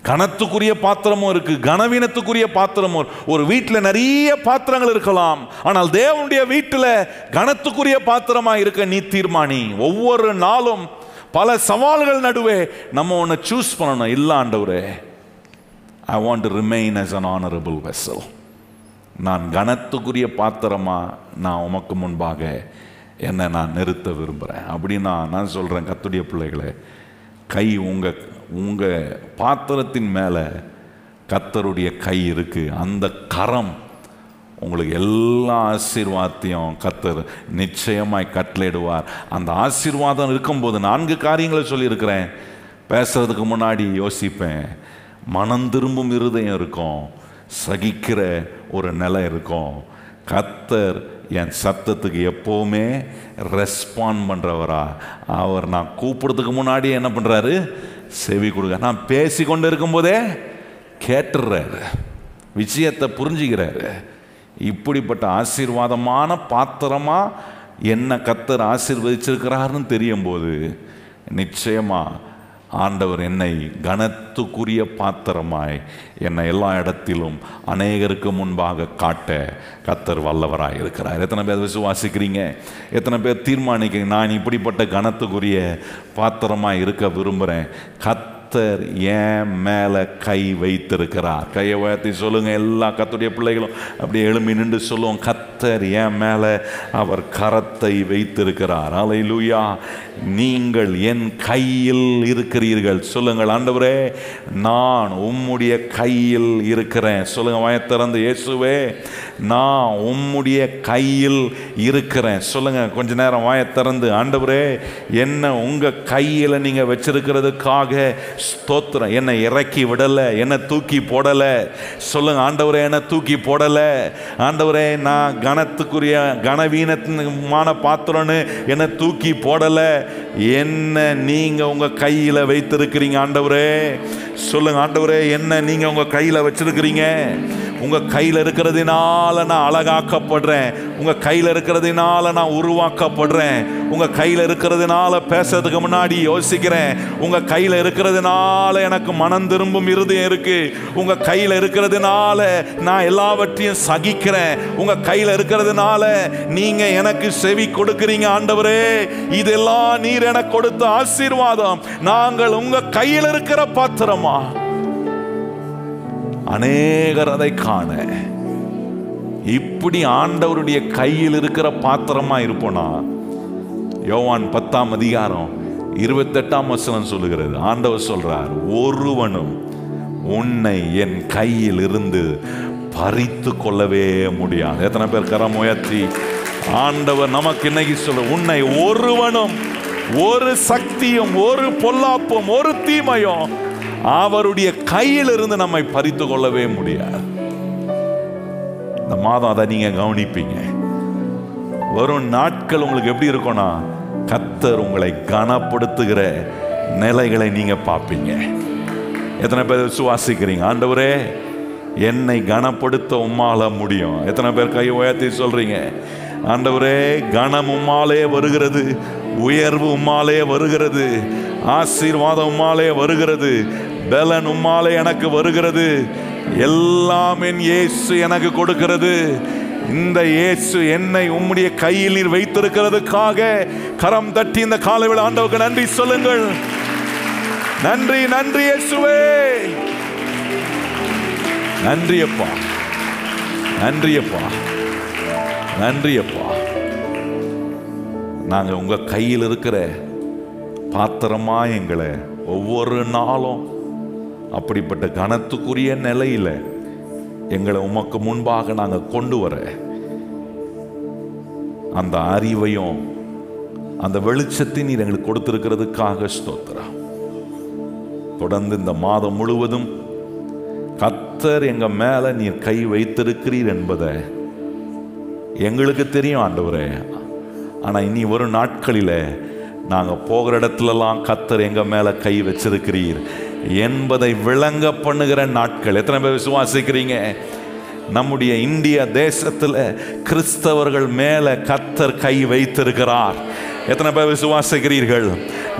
கனத்துக்குரிய பாத்திரமும் இருக்கு, கனவீனத்துக்குரிய பாத்திரமும். ஒரு வீட்டில் நிறைய பாத்திரங்கள் இருக்கலாம், ஆனால் தேவனுடைய வீட்டில் கனத்துக்குரிய பாத்திரமா இருக்க நீ தீர்மானி. ஒவ்வொரு நாளும் பல சவால்கள் நடுவே நம்ம ஒன்று சூஸ் பண்ணணும். இல்ல ஆண்டவரே, I want to remain as an honorable vessel. நான் கனத்துக்குரிய பாத்திரமா நான் உமக்கு முன்பாக என்னை நான் நிறுத்த விரும்புகிறேன். அப்படின்னா நான் சொல்கிறேன், கர்த்தருடைய பிள்ளைகளே, கை உங்கள் பாத்திரத்தின் மேலே கர்த்தருடைய கை இருக்குது. அந்த கரம் உங்களுக்கு எல்லா ஆசீர்வாதத்தையும் கர்த்தர் நிச்சயமாய் கட்டளையிடுவார். அந்த ஆசீர்வாதம் இருக்கும்போது 4 காரியங்களை சொல்லியிருக்கிறேன். பேசுறதுக்கு முன்னாடி யோசிப்பேன். மனம் திரும்பும் இருதயம் இருக்கும், சகிக்கிற ஒரு நிலை இருக்கும். கர்த்தர் என் சத்தத்துக்கு எப்போவுமே ரெஸ்பாண்ட் பண்ணுறவரா. அவர் நான் கூப்பிடுறதுக்கு முன்னாடி என்ன பண்ணுறாரு? செவி கொடுக்க. நான் பேசி கொண்டு இருக்கும்போதே கேட்டுறாரு, விஷயத்தை புரிஞ்சுக்கிறாரு. இப்படிப்பட்ட ஆசீர்வாதமான பாத்திரமா என்ன கர்த்தர் ஆசீர்வதிச்சிருக்கிறாருன்னு தெரியும் போது நிச்சயமா ஆண்டவர் என்னை கனத்துக்குரிய பாத்திரமாய் என்னை எல்லா இடத்திலும் அநேகருக்கு முன்பாக காட்ட கர்த்தர் வல்லவராய் இருக்கிறார். எத்தனை பேர் விசுவாசிக்கிறீங்க? எத்தனை பேர் தீர்மானிக்கிறீங்க, நான் இப்படிப்பட்ட கனத்துக்குரிய பாத்திரமாய் இருக்க விரும்புகிறேன்? கர்த்தர் என் மேலே கை வைத்திருக்கிறார். கையை உயர்த்தி சொல்லுங்க. எல்லா கர்த்தருடைய பிள்ளைகளும் அப்படியே எழும்பி நின்று சொல்லுவோம், கர்த்தர் என் மேலே அவர் கரத்தை வைத்திருக்கிறார். அல்லேலூயா. நீங்கள் என் கையில் இருக்கிறீர்கள். சொல்லுங்கள், ஆண்டவரே நான் உம்முடைய கையில் இருக்கிறேன். சொல்லுங்க வாயை திறந்து, இயேசுவே நான் உம்முடைய கையில் இருக்கிறேன். சொல்லுங்க கொஞ்ச நேரம் வாயை திறந்து, ஆண்டவரே என்ன உங்க கையில் நீங்க வச்சிருக்கிறதுக்காக ஸ்தோத்திரம். என்னை இறக்கி விடலை, என்னை தூக்கி போடலை. சொல்லுங்க, ஆண்டவரே என்னை தூக்கி போடலை. ஆண்டவரே நான் கனத்துக்குரிய கனவீனமான பாத்திரம்னு என்னை தூக்கி போடலை. என்ன நீங்க உங்க கையில வைத்திருக்கிறீங்க ஆண்டவரே. சொல்லுங்க, ஆண்டவரே என்ன நீங்க உங்க கையில வச்சிருக்கிறீங்க. உங்க கையில இருக்கிறதுனால நான் அழகாக்கப்படுறேன். உங்க கையில இருக்கிறதுனால நான் உருவாக்கப்படுறேன். உங்க கையில இருக்கிறதுனால பேசுறதுக்கு முன்னாடி யோசிக்கிறேன். உங்க கையில இருக்கிறதுனால எனக்கு மனம் திரும்பும் இருதயம் இருக்கு. உங்க கையில இருக்கிறதுனால நான் எல்லாவற்றையும் சகிக்கிறேன். உங்க கையில இருக்கிறதுனால நீங்க எனக்கு செவி கொடுக்கிறீங்க ஆண்டவரே. இதெல்லாம் நீர் எனக்கு கொடுத்த ஆசீர்வாதம். நாங்கள் உங்க கையில் இருக்கிற பாத்திரமா. அநேகர் அதை காண இப்படி ஆண்டவருடைய கையில் இருக்கிற பாத்திரமா இருப்போனா, யோவான் 10ஆம் அதிகாரம் 28ஆம் வசனம் சொல்லுகிறது. ஆண்டவர் சொல்றார், ஒருவனும் உன்னை என் கையில் இருந்து பறித்து கொள்ளவே முடியாது. எத்தனை பேர் கரம் உயர்த்தி ஆண்டவர் நமக்கு இன்னைக்கு சொல்ற, உன்னை ஒருவனும் ஒரு சக்தியும் ஒரு பொல்லாப்பும் ஒரு தீமையும் அவருடைய கையில் இருந்து நம்மை பறித்து கொள்ளவே முடியாது. இந்த மாதம் அதை நீங்க கவனிப்பீங்க. வரும் நாட்கள் உங்களுக்கு எப்படி இருக்கும்னா, கர்த்தர் உங்களை கனப்படுத்துகிற நிலைகளை நீங்க பார்ப்பீங்க. எத்தனை பேர் விசுவாசிக்கிறீங்க? ஆண்டவரே என்னை கனப்படுத்த உம்மால முடியும். எத்தனை பேர் கையை உயர்த்தி சொல்றீங்க, ஆண்டவரே கனம் உம்மாலே வருகிறது, உயர்வு உம்மாலே வருகிறது, ஆசீர்வாதம் உம்மாலே வருகிறது, பலன் உம்மாலே எனக்கு வருகிறது, எல்லாம் என் இயேசு எனக்கு கொடுக்கிறது. இந்த இயேசு என்னை உம்முடைய கையில் நீர் வைத்திருக்கிறதுக்காக கரம் தட்டி இந்த காலையில் ஆண்டவருக்கு நன்றி சொல்லுங்கள். நன்றி, நன்றி இயேசுவே. நன்றி அப்பா, நன்றி அப்பா, நன்றி அப்பா. நாங்கள் உங்க கையில் இருக்கிற பாத்திரமா எங்களை ஒவ்வொரு நாளும் அப்படிப்பட்ட கனத்துக்குரிய நிலையில எங்களை உமக்கு முன்பாக நாங்கள் கொண்டு வர அந்த அறிவையும் அந்த வெளிச்சத்தை நீர் எங்களுக்கு கொடுத்திருக்கிறதுக்காக ஸ்தோத்திரம். தொடர்ந்து இந்த மாதம் முழுவதும் கர்த்தர் எங்க மேல நீர் கை வைத்திருக்கிறீர் என்பதை எங்களுக்கு தெரியும் ஆண்டவரே. ஆனா இனி வரும் நாட்களில நாங்க போகிற இடத்துலலாம் கர்த்தர் எங்க மேல கை வச்சிருக்கிறீர் என்பதை விளங்க பண்ணுகிற நாட்கள். எத்தனை பேர் விசுவாசிக்கிறீங்க? நம்முடைய இந்திய தேசத்துல கிறிஸ்தவர்கள் மேல கர்த்தர் கை வைத்திருக்கிறார். எத்தனை பேர் விசுவாசிக்கிறீர்கள்?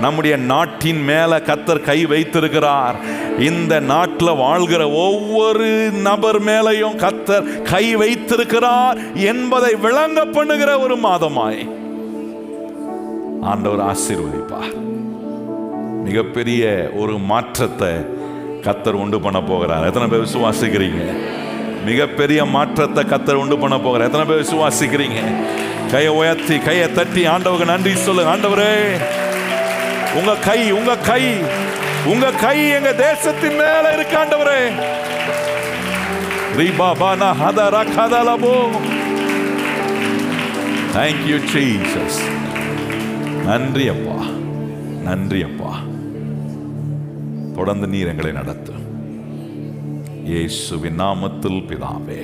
நம்முடைய நாட்டின் மேல கர்த்தர் கை வைத்திருக்கிறார். இந்த நாட்டில் வாழ்கிற ஒவ்வொரு நபர் மேலையும் கர்த்தர் கை வைத்திருக்கிறார் என்பதை விளங்க பண்ணுகிற ஒரு மாதமாய் ஆண்டவர் ஆசீர்வதிப்பார். மிகப்பெரிய ஒரு மாற்றத்தை கர்த்தர் உண்டு பண்ண போகிறார். எத்தனை பேர் விசுவாசிக்கிறீங்க? மிகப்பெரிய மாற்றத்தை கர்த்தர் உண்டு பண்ண போகிறார். எத்தனை பேர் விசுவாசிக்கிறீங்க? கையை உயர்த்தி கையை தட்டி ஆண்டவருக்கு நன்றி சொல்லுங்க. ஆண்டவரே, உங்க கை எங்க தேசத்தின் மேல இருக்கு ஆண்டவரே. Thank you Jesus. நன்றி அப்பா, நன்றி அப்பா. தொடர்ந்து நீர் எங்களை நடத்து. இயேசுவின் நாமத்தில் பிதாவே.